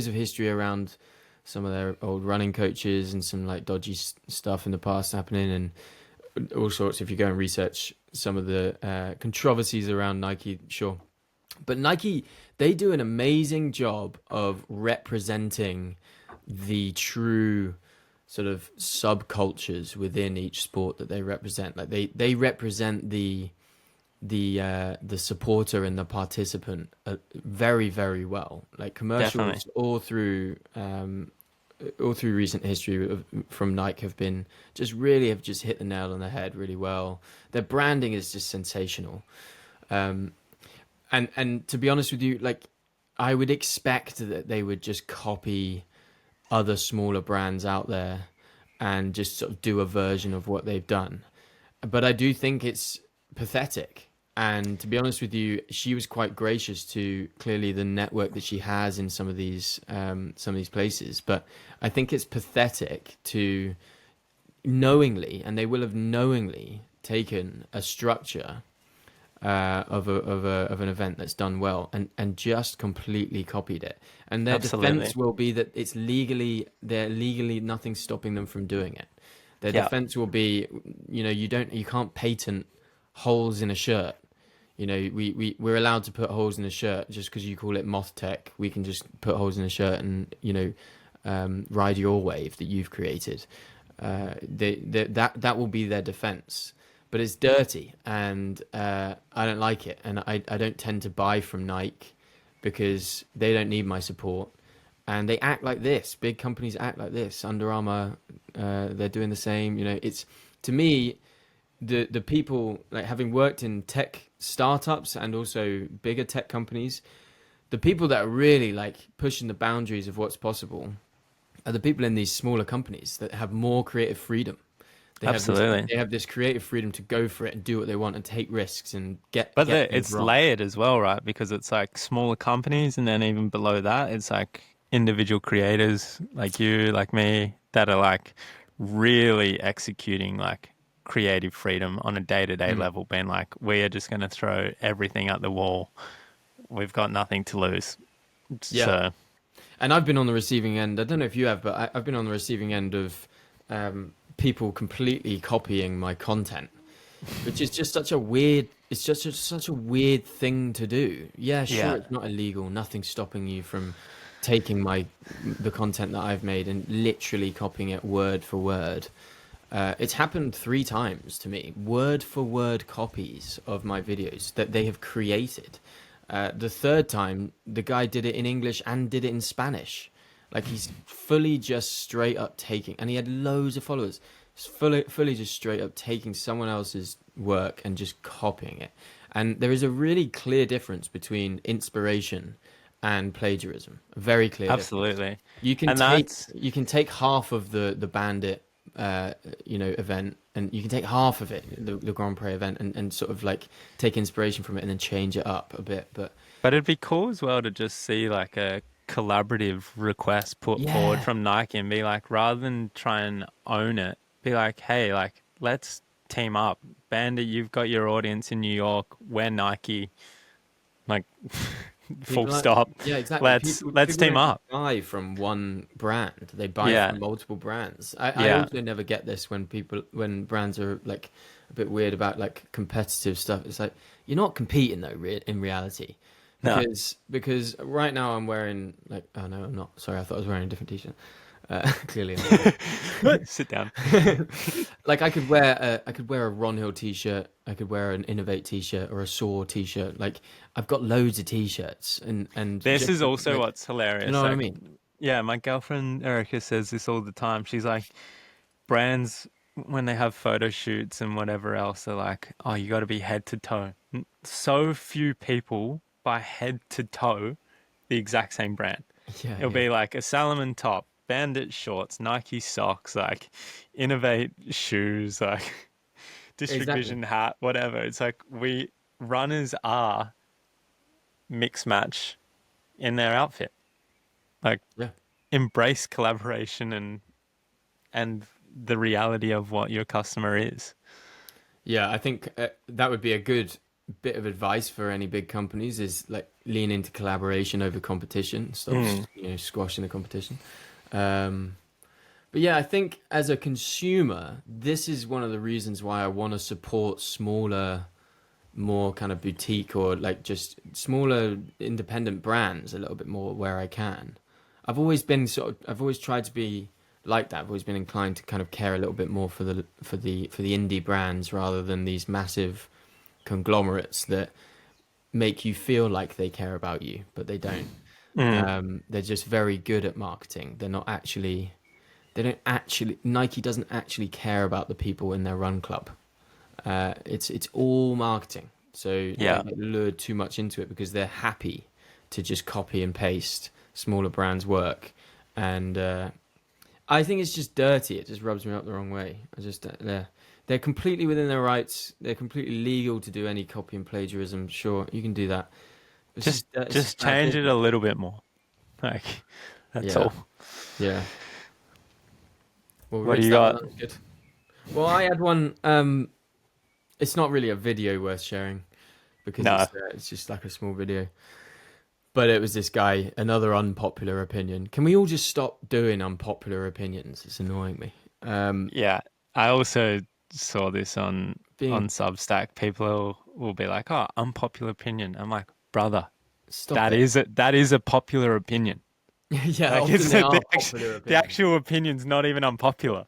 of history around some of their old running coaches and some like dodgy stuff in the past happening and all sorts. If you go and research some of the controversies around Nike, sure. But Nike, they do an amazing job of representing the true sort of subcultures within each sport that they represent. Like they represent the supporter and the participant very very well. Like Definitely. commercials all through recent history from Nike have just hit the nail on the head really well. Their branding is just sensational. And to be honest with you, like I would expect that they would just copy other smaller brands out there and just sort of do a version of what they've done. But I do think it's pathetic. And to be honest with you, she was quite gracious to clearly the network that she has in some of these places. But I think it's pathetic to knowingly, and they will have knowingly taken a structure of an event that's done well and just completely copied it. And their Absolutely. defense will be that they're legally nothing's stopping them from doing it. Their Yeah. defense will be, you can't patent holes in a shirt. We're allowed to put holes in a shirt just because you call it Moth Tech. We can just put holes in a shirt and ride your wave that you've created. That will be their defense. But it's dirty, and I don't like it, and I don't tend to buy from Nike because they don't need my support, and they act like this. Big companies act like this. Under Armour, they're doing the same. You know, it's, to me, the people, like, having worked in tech startups and also bigger tech companies, the people that are really like pushing the boundaries of what's possible are the people in these smaller companies that have more creative freedom. Absolutely. They have this creative freedom to go for it and do what they want and take risks and get But things it's wrong. layered as well, right? Because it's like smaller companies, and then even below that, it's like individual creators like you, like me, that are like really executing like creative freedom on a day-to-day level, being like, we are just going to throw everything at the wall. We've got nothing to lose. Yeah. So, And I've been on the receiving end. I don't know if you have, but I've been on the receiving end of people completely copying my content, which is just such a weird. It's just such a weird thing to do. Yeah, sure, yeah, it's not illegal. Nothing's stopping you from taking the content that I've made and literally copying it word for word. It's happened 3 times to me, word for word copies of my videos that they have created. The third time, the guy did it in English and did it in Spanish. Like, he's fully just straight up taking, and he had loads of followers. He's fully just straight up taking someone else's work and just copying it. And there is a really clear difference between inspiration and plagiarism. A very clear difference. absolutely. You can And take that's, half of the Bandit event, and you can take half of it, the Grand Prix event, and sort of like take inspiration from it and then change it up a bit. But but it'd be cool as well to just see like a collaborative request put forward yeah, from Nike and be like, rather than try and own it, be like, hey, like, let's team up. Bandit, you've got your audience in New York. We're Nike. Like, full people are, stop. yeah, exactly. Let's People team don't just up. buy from one brand; they buy Yeah, from multiple brands. I yeah. also never get this when brands are like a bit weird about like competitive stuff. It's like, you're not competing though, in reality. No, Because right now I'm wearing, like, oh no, I'm not. Sorry, I thought I was wearing a different t-shirt. Clearly I'm not. sit down. Like, I could wear a Ron Hill t-shirt, I could wear an Innovate t-shirt or a Saw t-shirt. Like, I've got loads of t-shirts, and This just is also like, what's do you hilarious. know what I Like, mean? yeah, my girlfriend Erica says this all the time. She's like, brands, when they have photo shoots and whatever else, are like, oh, you got to be head to toe. So few people buy head to toe the exact same brand. Yeah, It'll yeah, be like a Salomon top, Bandit shorts, Nike socks, like Innovate shoes, like District exactly. Vision hat, whatever. It's like, we runners are mix match in their outfit. Like, Yeah, embrace collaboration and the reality of what your customer is. yeah. I think that would be a good bit of advice for any big companies, is like, lean into collaboration over competition. Stop, Mm, squashing the competition. Um, But yeah, I think as a consumer, this is one of the reasons why I want to support smaller, more kind of boutique, or like just smaller independent brands a little bit more where I can. I've always tried to be like that. I've always been inclined to kind of care a little bit more for the indie brands rather than these massive conglomerates that make you feel like they care about you, but they don't. mm, They're just very good at marketing. They don't actually, Nike doesn't actually care about the people in their run club. It's all marketing. So they yeah, get lured too much into it because they're happy to just copy and paste smaller brands' work. And I think it's just dirty. It just rubs me up the wrong way. They're completely within their rights. They're completely legal to do any copy and plagiarism. Sure, you can do that. It's just just bad change it a business. little bit more. Like, that's Yeah, all. yeah. Well, we What do rinsed you that one. got? That was good. Well, I had one. It's not really a video worth sharing because No, it's just like a small video. But it was this guy, another unpopular opinion. Can we all just stop doing unpopular opinions? It's annoying me. yeah. I also saw this on Being Substack. People will be like, "Oh, unpopular opinion." I'm like, brother, Stop it. that is a popular opinion. Yeah, Like often it's they the, are popular the opinions. actual opinion's not even unpopular.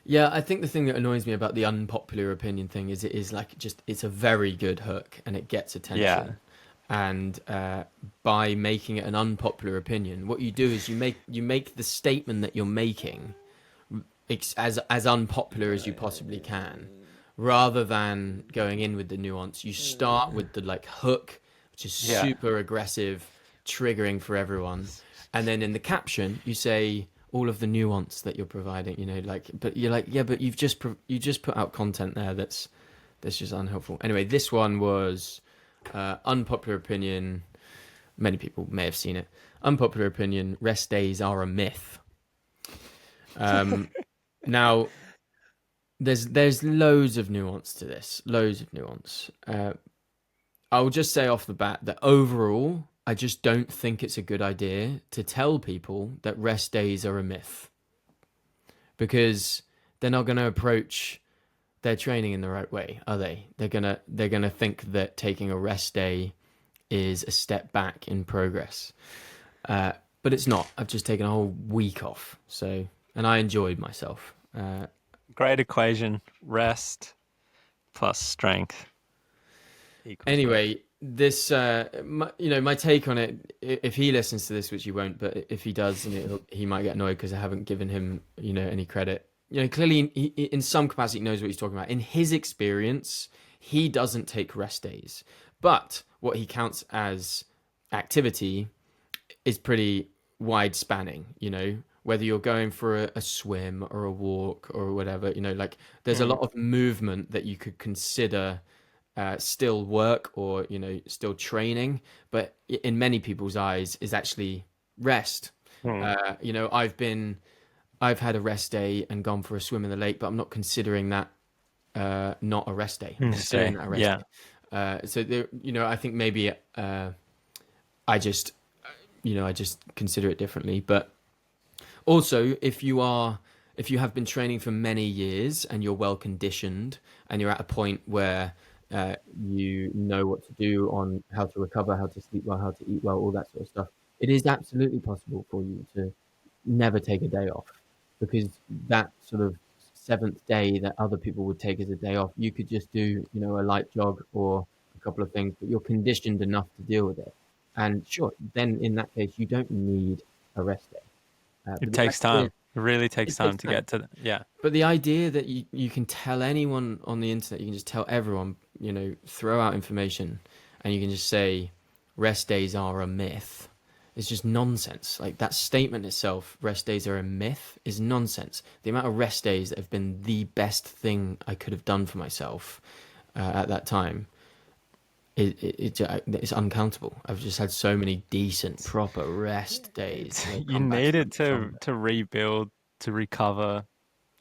Yeah, I think the thing that annoys me about the unpopular opinion thing is it is like just it's a very good hook and it gets Yeah. attention. And by making it an unpopular opinion, what you do is you make the statement that you're making as unpopular as you possibly can, rather than going in with the nuance. You start with the like hook, which is Yeah. super aggressive, triggering for everyone, and then in the caption you say all of the nuance that you're providing. You know, like, but you're like, yeah, but you just put out content there that's just unhelpful. Anyway, this one was unpopular opinion. Many people may have seen it. Unpopular opinion: rest days are a myth. Now, there's loads of nuance to this, loads of nuance. I will just say off the bat that overall, I just don't think it's a good idea to tell people that rest days are a myth, because they're not going to approach their training in the right way, are they? They're gonna think that taking a rest day is a step back in progress, but it's not. I've just taken a whole week off, and I enjoyed myself. Great equation. Rest plus strength equals growth. Anyway, this, my take on it. If he listens to this, which he won't, but if he does, he might get annoyed because I haven't given him, any credit. Clearly, in some capacity, he knows what he's talking about. In his experience, he doesn't take rest days, but what he counts as activity is pretty wide spanning. Whether you're going for a swim or a walk or whatever, like there's a lot of movement that you could consider still work or still training, but in many people's eyes is actually rest. I've had a rest day and gone for a swim in the lake, but I'm not considering that not a rest day. I'm considering that a rest Yeah. day. So there, I think maybe I just consider it differently. But also, if you have been training for many years and you're well conditioned and you're at a point where you know what to do on how to recover, how to sleep well, how to eat well, all that sort of stuff, it is absolutely possible for you to never take a day off, because that sort of seventh day that other people would take as a day off, you could just do, a light jog or a couple of things, but you're conditioned enough to deal with it. And sure, then in that case, you don't need a rest day. It But takes the idea, time. It really takes it time takes to time. get to yeah. But the idea that you can tell anyone on the internet, you can just tell everyone, throw out information, and you can just say rest days are a myth. It's just nonsense. Like that statement itself, rest days are a myth, is nonsense. The amount of rest days that have been the best thing I could have done for myself at that time, it's uncountable. I've just had so many decent, proper rest days. You Come back need it stronger. to rebuild, to recover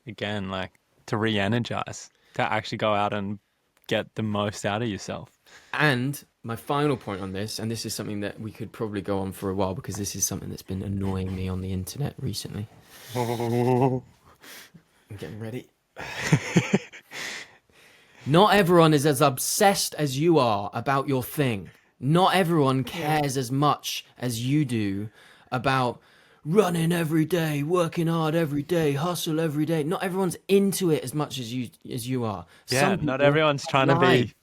again, like to re-energize, to actually go out and get the most out of yourself. And my final point on this, and this is something that we could probably go on for a while because this is something that's been annoying me on the internet recently. I'm getting ready. Not everyone is as obsessed as you are about your thing. Not everyone cares as much as you do about running every day, working hard every day, hustle every day. Not everyone's into it as much as you are. Yeah, Some not people everyone's have trying to lives.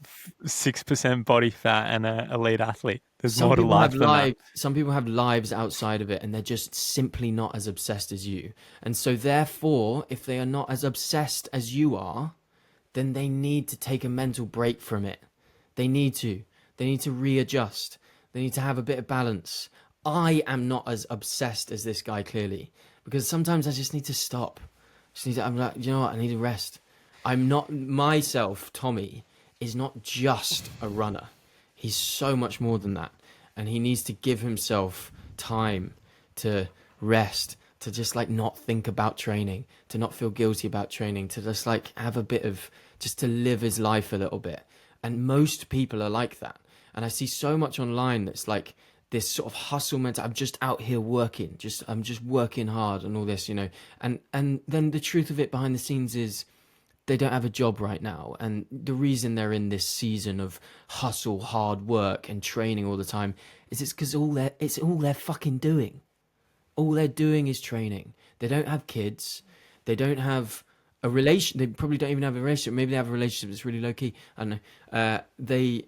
be 6% body fat and an elite athlete. There's Some more to people have life than that. lives. Some people have lives outside of it, and they're just simply not as obsessed as you. And so, therefore, if they are not as obsessed as you are, then they need to take a mental break from it. They need to. They need to readjust. They need to have a bit of balance. I am not as obsessed as this guy, clearly, because sometimes I just need to stop. I'm like, you know what? I need a rest. I'm not myself. Tommy is not just a runner. He's so much more than that, and he needs to give himself time to rest, to just like not think about training, to not feel guilty about training, to just like have a bit of just to live his life a little bit. And most people are like that. And I see so much online that's like this sort of hustle mentality. I'm just out here working, I'm just working hard and all this, And then the truth of it behind the scenes is they don't have a job right now, and the reason they're in this season of hustle, hard work, and training all the time is it's because it's all they're fucking doing. all they're doing is training. They don't have kids. They don't have a relation. They probably don't even have a relationship. Maybe they have a relationship that's really low key. I don't know.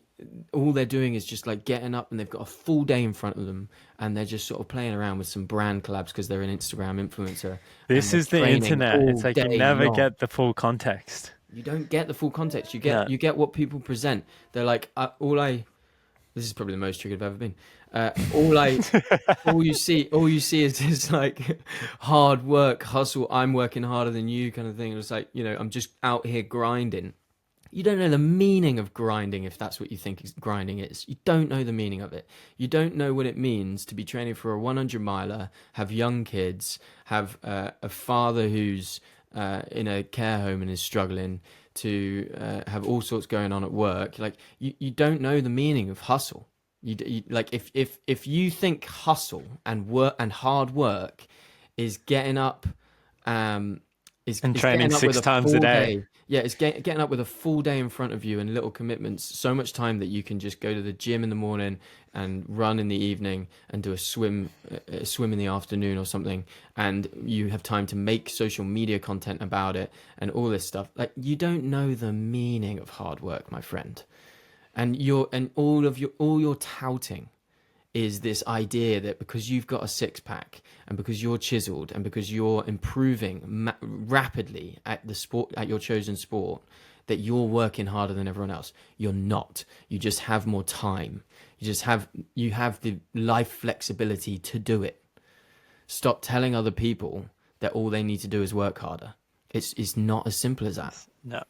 All they're doing is just like getting up, and they've got a full day in front of them, and they're just sort of playing around with some brand collabs because they're an Instagram influencer. This is the internet. It's like you never get the full context. You don't get the full context. You No. get what people present. They're like, this is probably the most triggered I've ever been. All you see is just like hard work, hustle. I'm working harder than you, kind of thing. It's like, I'm just out here grinding. You don't know the meaning of grinding if that's what you think grinding is. You don't know the meaning of it. You don't know what it means to be training for a 100 miler, have young kids, have a father who's in a care home and is struggling, to have all sorts going on at work. Like you don't know the meaning of hustle. You like if you think hustle and work and hard work is getting up, is training getting up 6 with a times a full day. Yeah, it's getting up with a full day in front of you and little commitments. So much time that you can just go to the gym in the morning and run in the evening and do a swim in the afternoon or something. And you have time to make social media content about it and all this stuff. Like, you don't know the meaning of hard work, my friend. And all your touting is this idea that because you've got a six pack and because you're chiseled and because you're improving rapidly at the sport, at your chosen sport, that you're working harder than everyone else. You're not. You just have more time. You have the life flexibility to do it. Stop telling other people that all they need to do is work harder. It's not as simple as that. No.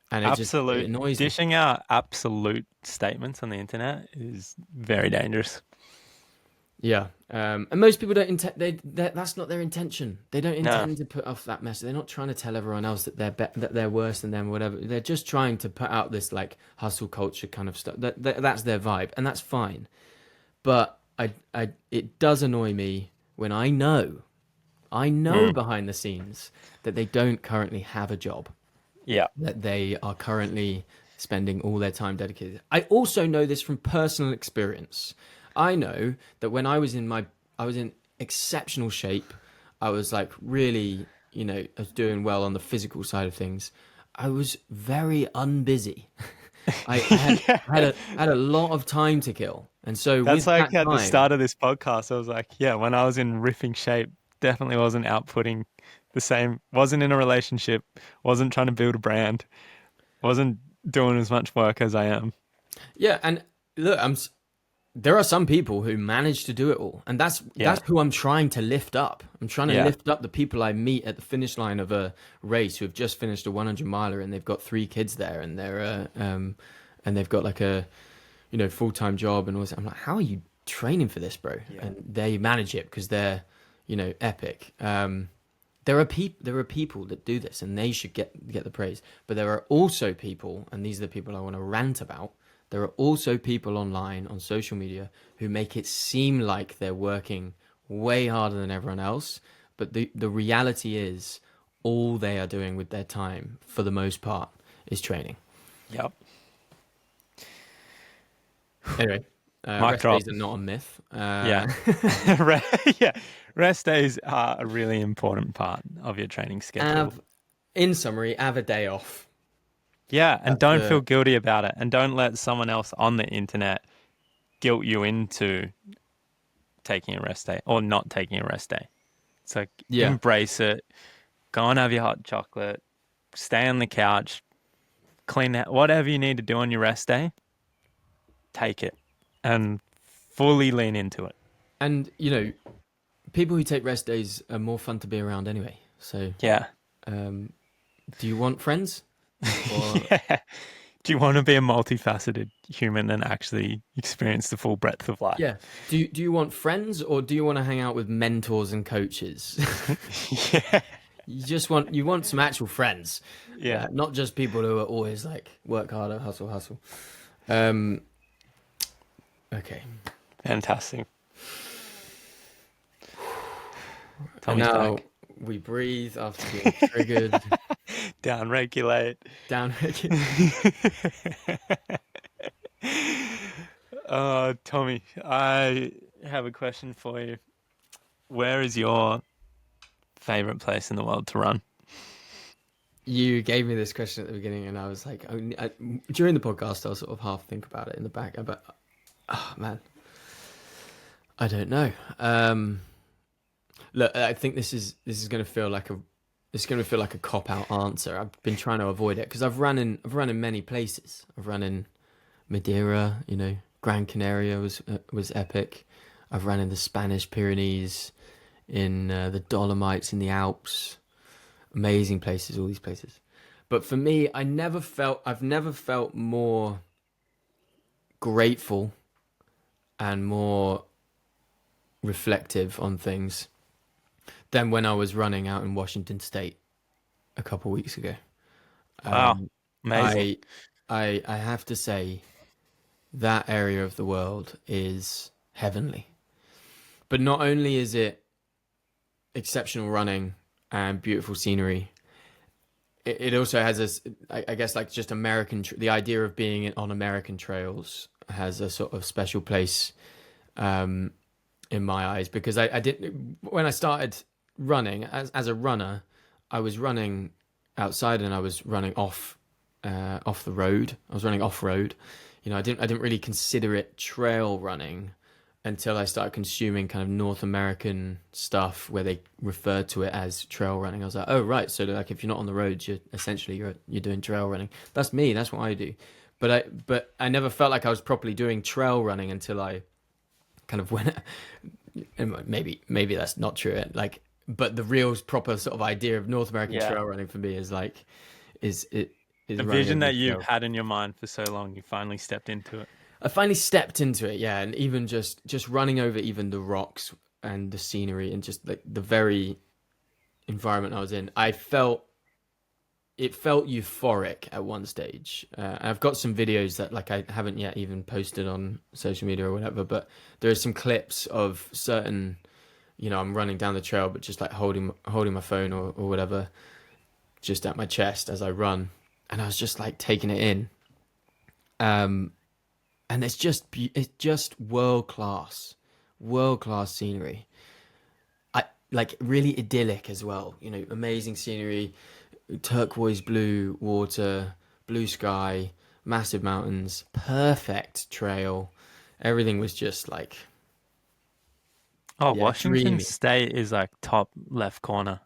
And it annoys me. Dishing out absolute statements on the internet is very dangerous. Yeah, and most people don't intend. That's not their intention. They don't intend to put off that message. They're not trying to tell everyone else that they're worse than them or whatever. They're just trying to put out this like hustle culture kind of stuff. That's their vibe, and that's fine. But it does annoy me when I know behind the scenes that they don't currently have a job. Yeah. That they are currently spending all their time dedicated. I also know this from personal experience. I know that when I was in exceptional shape, I was like really, I was doing well on the physical side of things. I was very unbusy. I had a lot of time to kill. And so that's like at the start of this podcast, I was like, yeah, when I was in riffing shape, definitely wasn't outputting the same, wasn't in a relationship, wasn't trying to build a brand, wasn't doing as much work as I am. Yeah, and look, there are some people who manage to do it all, and that's who I'm trying to lift up. I'm trying to lift up the people I meet at the finish line of a race who have just finished a 100 miler and they've got 3 kids there and they're and they've got like a full-time job and all this. I'm like, how are you training for this, bro? Yeah. And they manage it because they're epic. There are people that do this and they should get the praise. But there are also people, and these are the people I want to rant about, there are also people online on social media who make it seem like they're working way harder than everyone else. But the reality is all they are doing with their time, for the most part, is training. Yep. Anyway, rest days are not a myth. Yeah. Rest days are a really important part of your training schedule. In summary, have a day off. Yeah, and don't feel guilty about it. And don't let someone else on the internet guilt you into taking a rest day or not taking a rest day. It's like, embrace it. Go and have your hot chocolate. Stay on the couch. Clean out whatever you need to do on your rest day. Take it and fully lean into it. And, people who take rest days are more fun to be around anyway. So, yeah. Do you want friends? Or... Yeah. Do you want to be a multifaceted human and actually experience the full breadth of life? Yeah. Do you want friends or do you want to hang out with mentors and coaches? Yeah. You want some actual friends. Yeah. Not just people who are always like work harder, hustle. Okay. Fantastic. And now we breathe after being triggered. Downregulate. Tommy, I have a question for you. where is your favorite place in the world to run? You gave me this question at the beginning, and I was like, during the podcast, I'll sort of half think about it in the back. But oh man, I don't know. Look, I think this is going to feel like a cop out answer. I've been trying to avoid it because I've run in many places. I've run in Madeira, Gran Canaria was epic. I've run in the Spanish Pyrenees, in the Dolomites, in the Alps. Amazing places, all these places. But for me, I've never felt more grateful and more reflective on things than when I was running out in Washington State a couple weeks ago. Wow, Um, amazing. I have to say that area of the world is heavenly. But not only is it exceptional running and beautiful scenery, it also has this, I guess, like just the idea of being on American trails has a sort of special place um, in my eyes because I didn't, when I started running as a runner, I was running outside and I was running off the road. I was running off road. I didn't really consider it trail running until I started consuming kind of North American stuff where they refer to it as trail running. I was like, oh right, so like if you're not on the roads, you're doing trail running. That's me. That's what I do. But I never felt like I was properly doing trail running until I kind of went. And maybe that's not true. Like, but the real proper sort of idea of North American Yeah. trail running for me is like is it is The running vision over that the you've trails. had in your mind for so long, you finally stepped into it. I finally stepped into it, yeah, and even just running over even the rocks and the scenery and just like the very environment I was in, it felt euphoric at one stage. I've got some videos that like I haven't yet even posted on social media or whatever, but there are some clips of certain, I'm running down the trail, but just like holding my phone or whatever, just at my chest as I run, and I was just like taking it in. Um, and it's just world class scenery. I like really idyllic as well. Amazing scenery, turquoise blue water, blue sky, massive mountains, perfect trail. Everything was just like, Oh, yeah, Washington dreamy. State is like top left corner.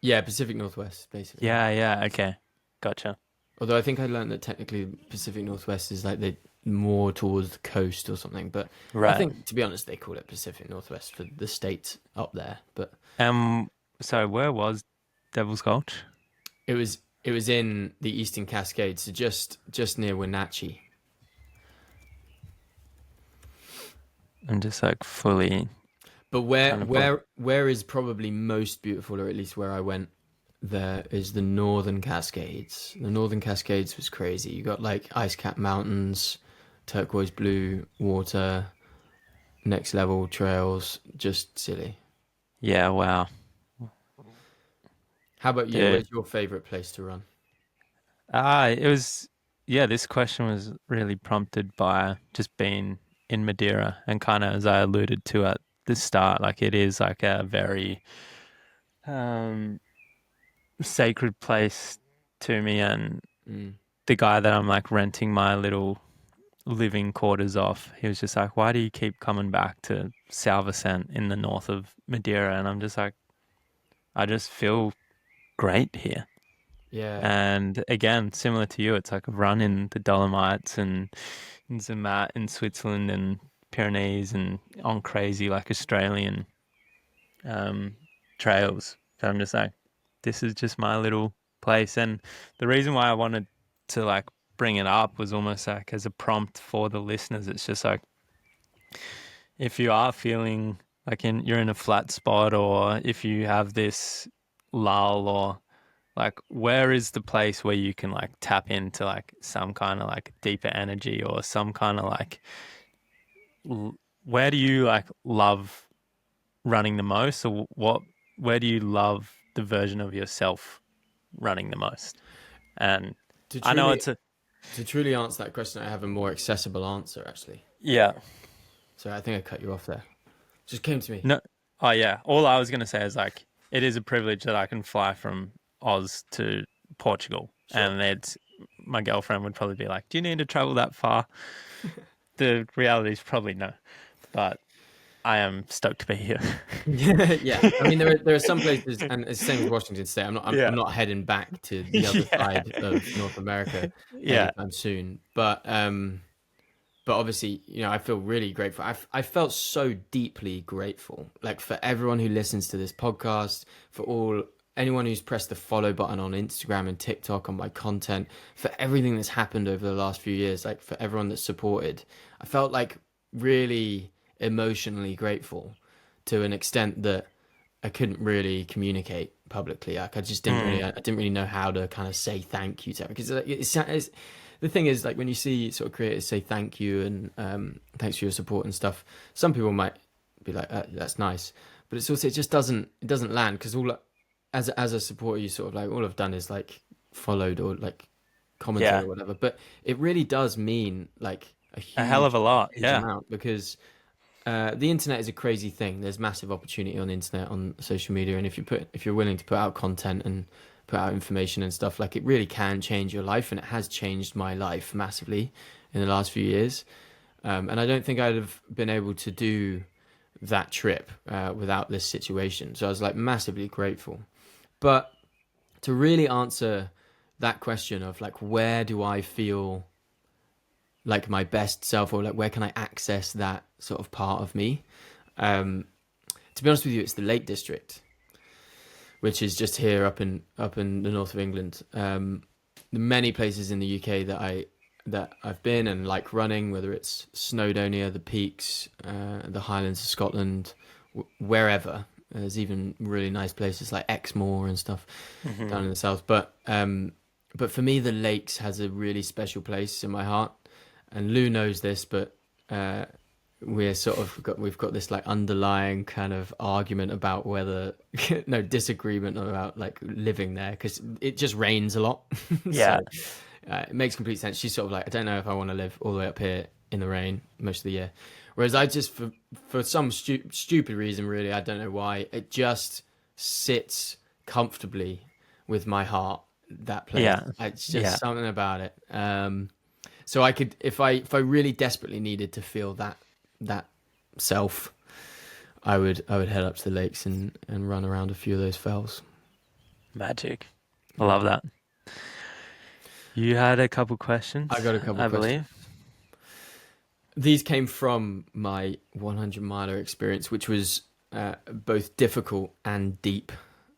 Yeah, Pacific Northwest basically. Yeah, yeah, okay. Gotcha. Although I think I learned that technically Pacific Northwest is like the more towards the coast or something. But I Right. think, to be honest, they call it Pacific Northwest for the state up there. But Um, so where was Devil's Gulch? it was in the Eastern Cascades, so just near Wenatchee. I'm just like fully But where trying to put. where where is probably most beautiful, or at least where I went, there is the Northern Cascades. The Northern Cascades was crazy. You got like ice-capped mountains, turquoise blue water, next level trails, just silly. Yeah, wow. How about you? Dude. Where's your favorite place to run? It was, yeah, this question was really prompted by just being in Madeira and kind of as I alluded to at the start, like it is like a very um sacred place to me, and Mm. the guy that I'm like renting my little living quarters off, he was just like, why do you keep coming back to São Vicente in the north of Madeira? And I'm just like, I just feel great here. Yeah, And again, similar to you, it's like I've run in the Dolomites and in Zermatt in Switzerland and Pyrenees and on crazy like Australian um, trails. So I'm just like, this is just my little place. And the reason why I wanted to like bring it up was almost like as a prompt for the listeners. It's just like if you are feeling like you're in a flat spot, or if you have this lull, or like where is the place where you can like tap into like some kind of like deeper energy, or some kind of like where do you like love running the most, or where do you love the version of yourself running the most? And to I know truly it's a to truly answer that question, I have a more accessible answer actually. yeah. So I think I cut you off there. Just came to me. No, Oh yeah. All I was going to say is like it is a privilege that I can fly from Oz to Portugal, Sure. and it's my girlfriend would probably be like, "Do you need to travel that far?" The reality is probably no, but I am stoked to be here. Yeah. I mean, there are some places, and it's the same as Washington State. I'm Yeah. not heading back to the other Yeah. side of North America Yeah. anytime soon. But obviously, I feel really grateful. I felt so deeply grateful, like for everyone who listens to this podcast, for anyone who's pressed the follow button on Instagram and TikTok on my content, for everything that's happened over the last few years, like for everyone that's supported. I felt like really emotionally grateful to an extent that I couldn't really communicate publicly. Like I just didn't really, Mm. I didn't really know how to kind of say thank you to it, because it's the thing is, like when you see sort of creators say thank you and thanks for your support and stuff, some people might be like, that's nice, but it's also, it doesn't land, because all as a supporter, you sort of like, all I've done is like followed or like commented Yeah. or whatever, but it really does mean like a A hell of a a lot. huge Yeah. amount, because the internet is a crazy thing. There's massive opportunity on the internet, on social media, and if you're willing to put out content and put out information and stuff, like it really can change your life, and it has changed my life massively in the last few years. And I don't think I'd have been able to do that trip without this situation. So I was like massively grateful. But to really answer that question of like, where do I feel like my best self, or like where can I access that sort of part of me? Um, to be honest with you, it's the Lake District, which is just here up in the north of England. Many places in the UK that I've been and like running, whether it's Snowdonia, the Peaks, the Highlands of Scotland, wherever. There's even really nice places like Exmoor and stuff Hmm. down in the south. But for me, the lakes has a really special place in my heart, and Lou knows this, but uh, we've got this like underlying kind of argument about whether no disagreement about like living there, because it just rains a lot. Yeah. So it makes complete sense. She's sort of like, I don't know if I want to live all the way up here in the rain most of the year, whereas I just, for some stupid reason, really, I don't know why, it just sits comfortably with my heart, that place. Yeah. It's Yeah. just something about it. So I could, if I really desperately needed to feel that self, I would head up to the lakes and run around a few of those fells. Magic. I Yeah. love that. You had a couple I questions, got a couple I questions. believe. These came from my 100 miler experience, which was both difficult and deep.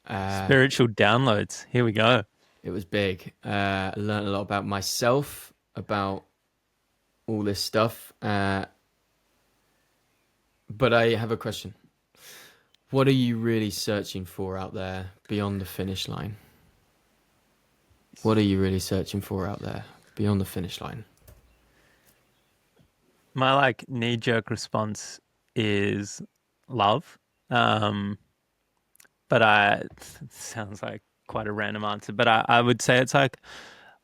Spiritual downloads. Here we go. It was big. I learned a lot about myself, about all this stuff. But I have a question. What are you really searching for out there beyond the finish line? What are you really searching for out there beyond the finish line? My like knee jerk response is love. Um, but it sounds like quite a random answer, but I would say it's like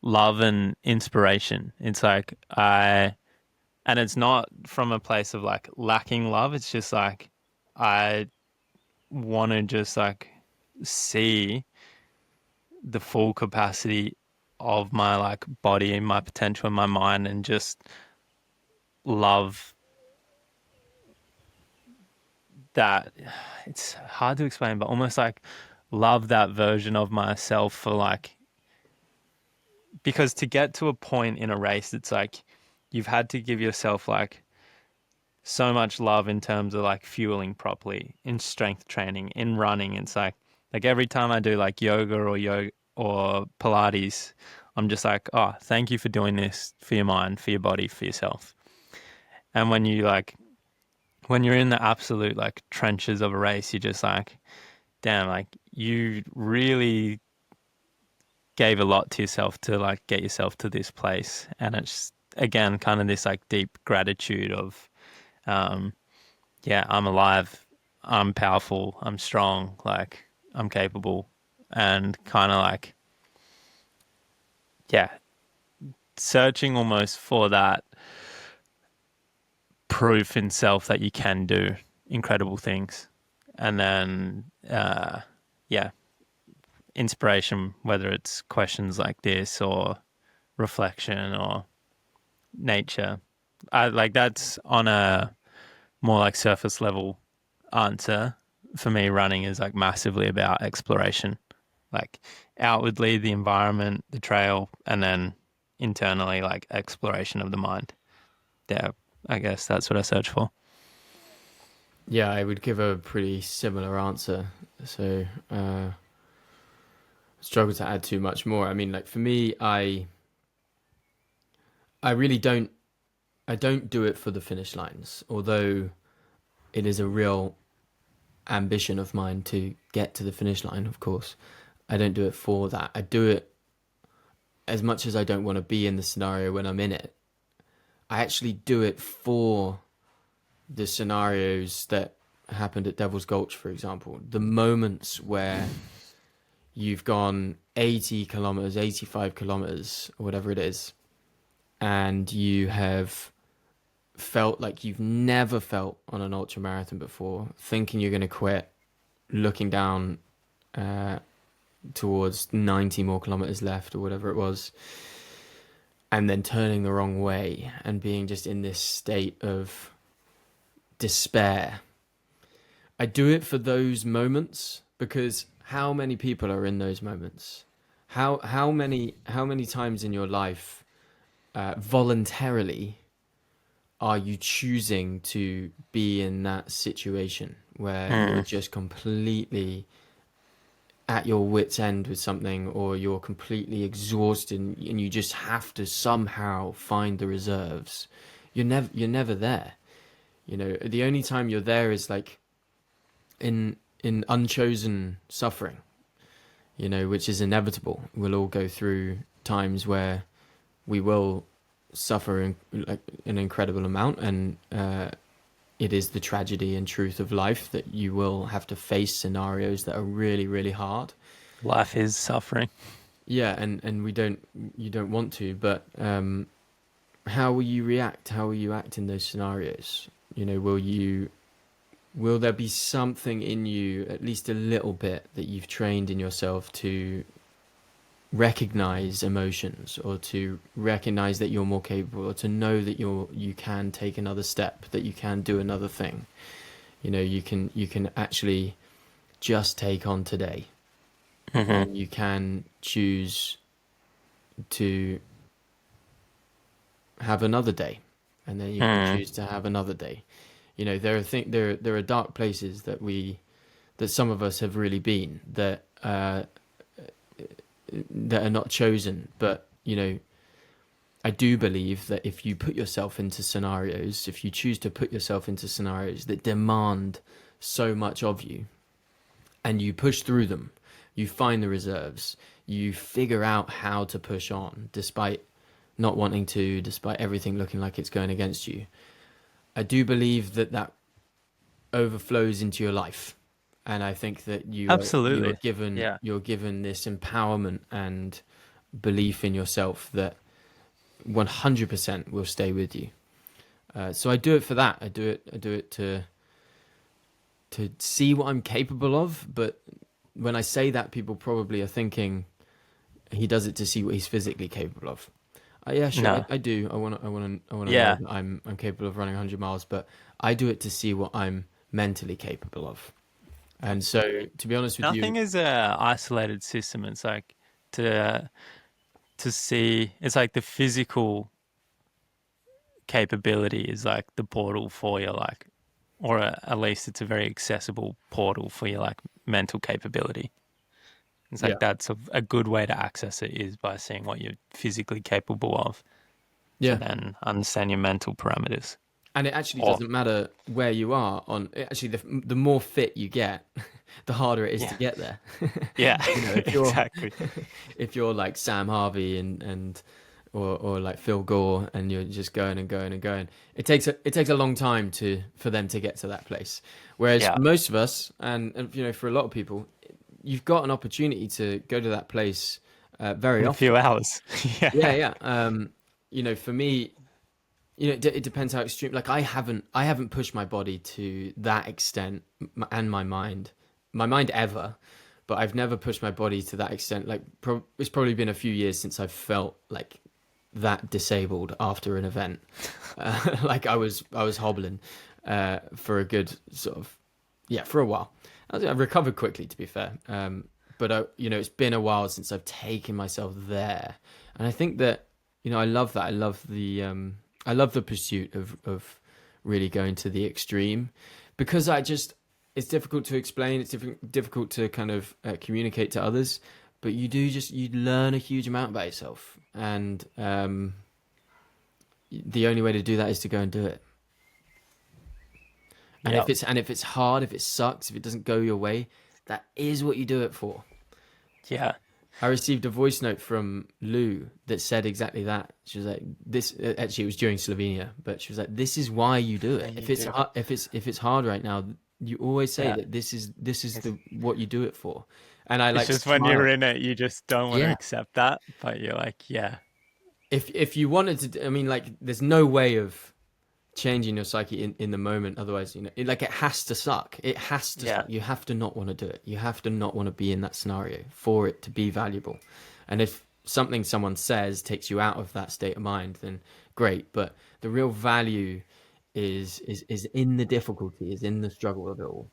love and inspiration. It's like and it's not from a place of like lacking love. It's just like I want to just like see the full capacity of my like body and my potential in my mind, and just love that. It's hard to explain, but almost like love that version of myself for like, because to get to a point in a race, it's like you've had to give yourself like so much love in terms of like fueling properly in strength training, in running. It's like every time I do like yoga or Pilates, I'm just like, oh, thank you for doing this for your mind, for your body, for yourself. And when you're in the absolute like trenches of a race, you're just like, damn, like you really gave a lot to yourself to like get yourself to this place. And it's again kind of this like deep gratitude of um yeah, I'm alive, I'm powerful, I'm strong, like I'm capable, and kind of like, yeah, searching almost for that proof in self that you can do incredible things. and then yeah, inspiration, whether it's questions like this or reflection or nature. I like that's on a more like surface level answer. For me, running is like massively about exploration, like outwardly the environment, the trail, and then internally like exploration of the mind. Yeah, I guess that's what I search for. Yeah, I would give a pretty similar answer. So, struggle to add too much more. I mean, like for me, I really don't I don't do it for the finish lines, although it is a real ambition of mine to get to the finish line, of course. I don't do it for that. I do it as much as I don't want to be in the scenario when I'm in it. I actually do it for the scenarios that happened at Devil's Gulch, for example. The moments where you've gone 80 kilometers, 85 kilometers, or whatever it is, and you have felt like you've never felt on an ultra marathon before, thinking you're going to quit, looking down towards 90 more kilometers left or whatever it was, and then turning the wrong way and being just in this state of despair. I do it for those moments because how many people are in those moments? How many times in your life voluntarily are you choosing to be in that situation where you're just completely at your wit's end with something, or you're completely exhausted and you just have to somehow find the reserves? You're never there. You know, the only time you're there is like in unchosen suffering, you know, which is inevitable. We'll all go through times where we will suffer like an incredible amount, and it is the tragedy and truth of life that you will have to face scenarios that are really, really hard. Life is suffering. Yeah, and you don't want to, but how will you react? How will you act in those scenarios? You know, will there be something in you, at least a little bit, that you've trained in yourself to recognize emotions, or to recognize that you're more capable, or to know that you can take another step, that you can do another thing? You know, you can actually just take on today, and you can choose to have another day, and then you can choose to have another day. You know, there are dark places that some of us have really been, that are not chosen. But you know, I do believe that if you put yourself into scenarios, if you choose to put yourself into scenarios that demand so much of you, and you push through them, you find the reserves, you figure out how to push on despite not wanting to, despite everything looking like it's going against you. I do believe that overflows into your life, and I think that Absolutely. you're given this empowerment and belief in yourself that 100% will stay with you. So I do it for that. I do it to see what I'm capable of. But when I say that, people probably are thinking he does it to see what he's physically capable of. Yeah, sure, No. I do. I want to know Yeah. that I'm capable of running 100 miles, but I do it to see what I'm mentally capable of. And so, to be honest with Nothing you, is a isolated system. It's like to see. It's like the physical capability is like the portal for your like, or at least it's a very accessible portal for your like mental capability. It's yeah, like that's a good way to access it is by seeing what you're physically capable of, to yeah. then understand your mental parameters. And it actually Or doesn't matter where you are on. Actually, the more fit you get, the harder it is to yeah, get there. yeah, You know, if you're exactly. if you're like Sam Harvey and or like Phil Gore, and you're just going and going and going, it takes a long time for them to get to that place. Whereas Yeah, for most of us, and you know, for a lot of people, you've got an opportunity to go to that place very in a often. few hours. Yeah, Yeah. yeah. You know, for me, it depends how extreme. Like I haven't pushed my body to that extent, and my mind ever, but I've never pushed my body to that extent. Like it's probably been a few years since I've felt like that disabled after an event. Like I was hobbling for a good sort of, yeah, for a while. I recovered quickly, to be fair. But it's been a while since I've taken myself there, and I think that I love that. I love the pursuit of really going to the extreme, because it's difficult to explain. It's difficult to kind of communicate to others, but you learn a huge amount about yourself, and the only way to do that is to go and do it. And Yeah. if it's hard, if it sucks, if it doesn't go your way, that is what you do it for. Yeah. I received a voice note from Lou that said exactly that. She was like, "This." Actually, it was during Slovenia, but she was like, "This is why you do it. If it's hard right now, you always say that this is what you do it for." And I It's just when you're in it, you just don't want to Yeah. accept that, but you're like, yeah, If you wanted to, I mean, like, there's no way of changing your psyche in the moment. Otherwise, it has to suck. It has to Yeah. suck. You have to not want to do it. You have to not want to be in that scenario for it to be valuable. And if something someone says takes you out of that state of mind, then great. But the real value is in the difficulty, is in the struggle of it all.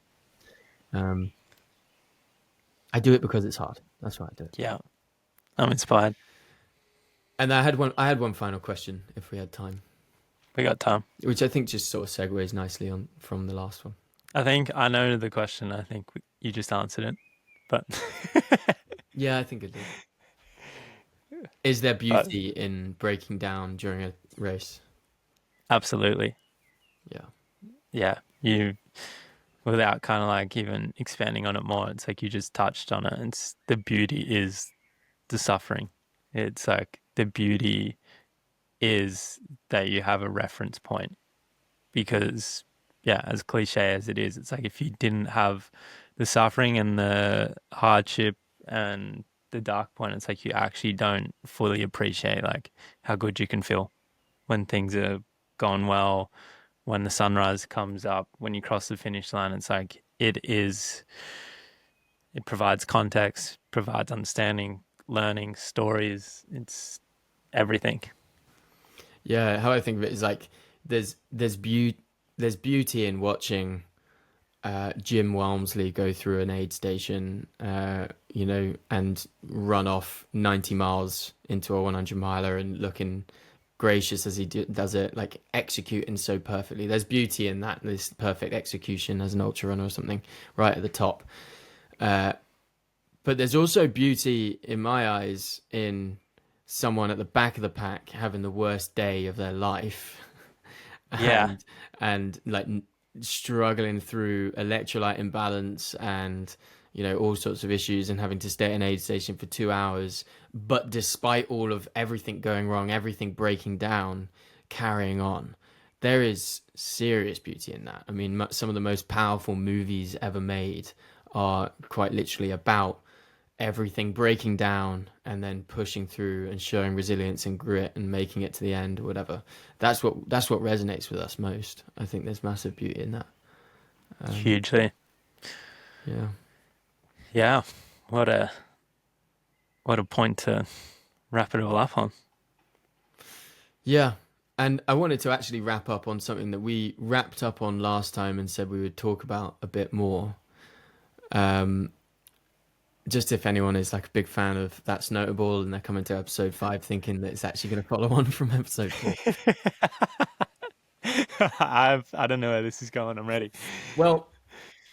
I do it because it's hard. That's why I do it. yeah, I'm inspired. And I had one final question, if we had time, We got time. which I think just sort of segues nicely on from the last one. I think I know the question. I think you just answered it, but Yeah, I think it did. Is there beauty in breaking down during a race? absolutely. Yeah. Yeah, you, without kind of like even expanding on it more, it's like you just touched on it. It's the beauty is the suffering. It's like the beauty is that you have a reference point, because yeah, as cliche as it is, it's like if you didn't have the suffering and the hardship and the dark point, it's like you actually don't fully appreciate like how good you can feel when things are going well, when the sunrise comes up, when you cross the finish line. It's like it provides context, provides understanding, learning, stories. It's everything. Yeah, how I think of it is like there's beauty in watching Jim Walmsley go through an aid station, and run off 90 miles into a 100 miler and looking gracious as he does it, like executing so perfectly. There's beauty in that, this perfect execution as an ultra runner or something, right at the top. But there's also beauty in my eyes in someone at the back of the pack having the worst day of their life. Yeah. and like struggling through electrolyte imbalance and all sorts of issues, and having to stay at an aid station for 2 hours, but despite all of everything going wrong, everything breaking down, carrying on. There is serious beauty in that. I mean, some of the most powerful movies ever made are quite literally about everything breaking down and then pushing through and showing resilience and grit and making it to the end or whatever. That's what resonates with us most. I think there's massive beauty in that. Hugely. Yeah. Yeah. What a point to wrap it all up on. Yeah. And I wanted to actually wrap up on something that we wrapped up on last time and said we would talk about a bit more. Just if anyone is like a big fan of That's Notable and they're coming to episode 5 thinking that it's actually going to follow on from episode 4. I don't know where this is going. I'm ready. Well,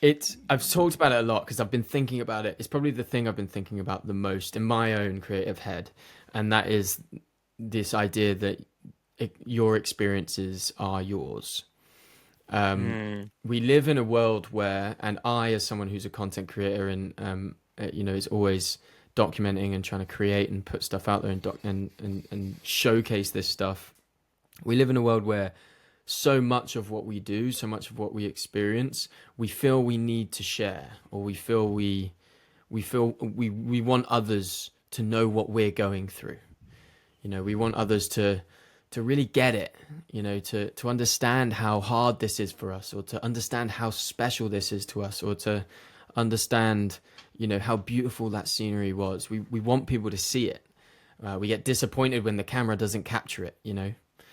I've talked about it a lot because I've been thinking about it. It's probably the thing I've been thinking about the most in my own creative head. And that is this idea that your experiences are yours. We live in a world where, and I, as someone who's a content creator and, is always documenting and trying to create and put stuff out there and showcase this stuff. We live in a world where so much of what we do, so much of what we experience, we feel we need to share, or we feel we want others to know what we're going through. We want others to really get it, to understand how hard this is for us, or to understand how special this is to us, or to understand, how beautiful that scenery was. We want people to see it. We get disappointed when the camera doesn't capture it,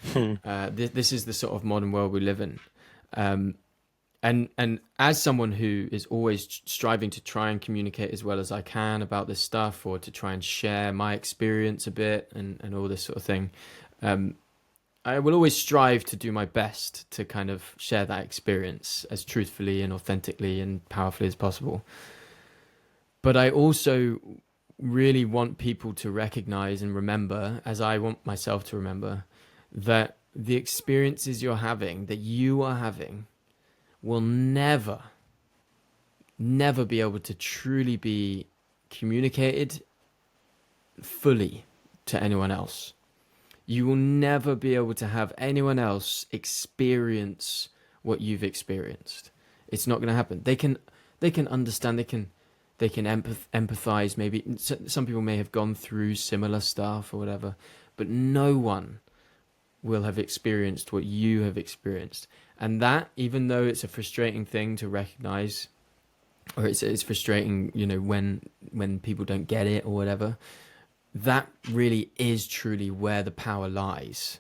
This is the sort of modern world we live in. And as someone who is always striving to try and communicate as well as I can about this stuff, or to try and share my experience a bit and all this sort of thing, I will always strive to do my best to kind of share that experience as truthfully and authentically and powerfully as possible. But I also really want people to recognize and remember, as I want myself to remember, that the experiences you're having, that you are having, will never be able to truly be communicated fully to anyone else. You will never be able to have anyone else experience what you've experienced. It's not going to happen. They can understand, they can empathize. Maybe some people may have gone through similar stuff or whatever, but no one will have experienced what you have experienced. And that, even though it's a frustrating thing to recognize, or it's frustrating, when people don't get it or whatever, that really is truly where the power lies.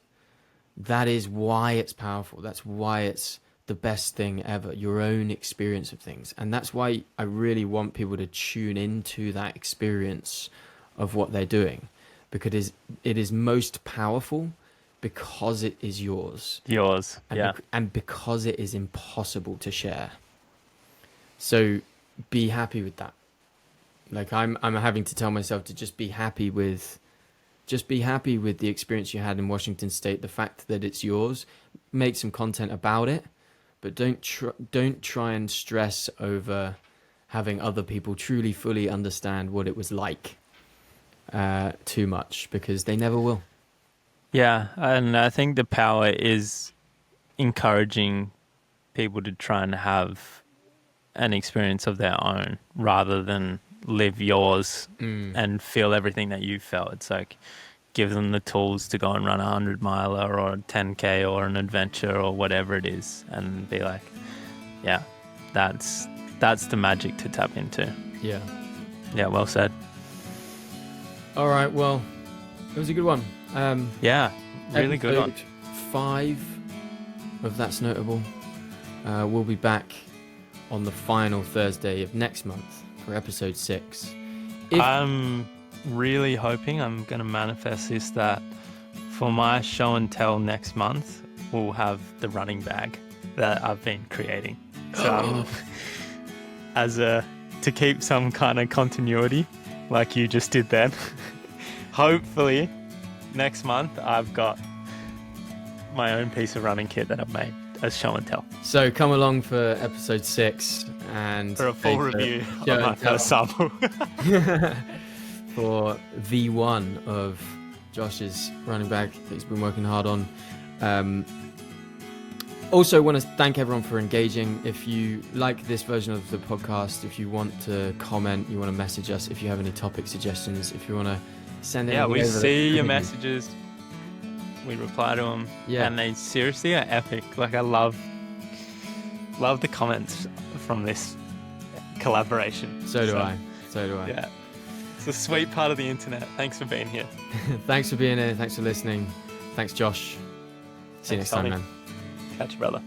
That is why it's powerful. That's why it's the best thing ever, your own experience of things. And that's why I really want people to tune into that experience of what they're doing, because it is most powerful because it is yours. And because it is impossible to share. So be happy with that. Like I'm having to tell myself to just be happy with the experience you had in Washington State, the fact that it's yours. Make some content about it, but don't try and stress over having other people truly fully understand what it was like too much, because they never will. Yeah, and I think the power is encouraging people to try and have an experience of their own rather than live yours and feel everything that you felt. It's like, give them the tools to go and run a 100-miler or a 10K or an adventure or whatever it is, and be like, yeah, that's the magic to tap into. Yeah, well said. All right, well, it was a good one. Yeah, really good one. 5 of That's Notable. We'll be back on the final Thursday of next month for episode 6. I'm really hoping, I'm going to manifest this, that for my show and tell next month, we'll have the running bag that I've been creating. So to keep some kind of continuity like you just did then, hopefully next month I've got my own piece of running kit that I've made as show and tell. So come along for episode 6 and for a full review of my first sample. For V1 of Josh's running bag that he's been working hard on. Also want to thank everyone for engaging. If you like this version of the podcast, if you want to comment, you want to message us, if you have any topic suggestions, if you want to send anything we over, see your messages, we reply to them, and they seriously are epic. Like, I love the comments from this collaboration. So do I. Yeah, it's a sweet part of the internet. Thanks for being here. Thanks for being here. Thanks for listening. Thanks, Josh. See you next time, man. Catch you, brother.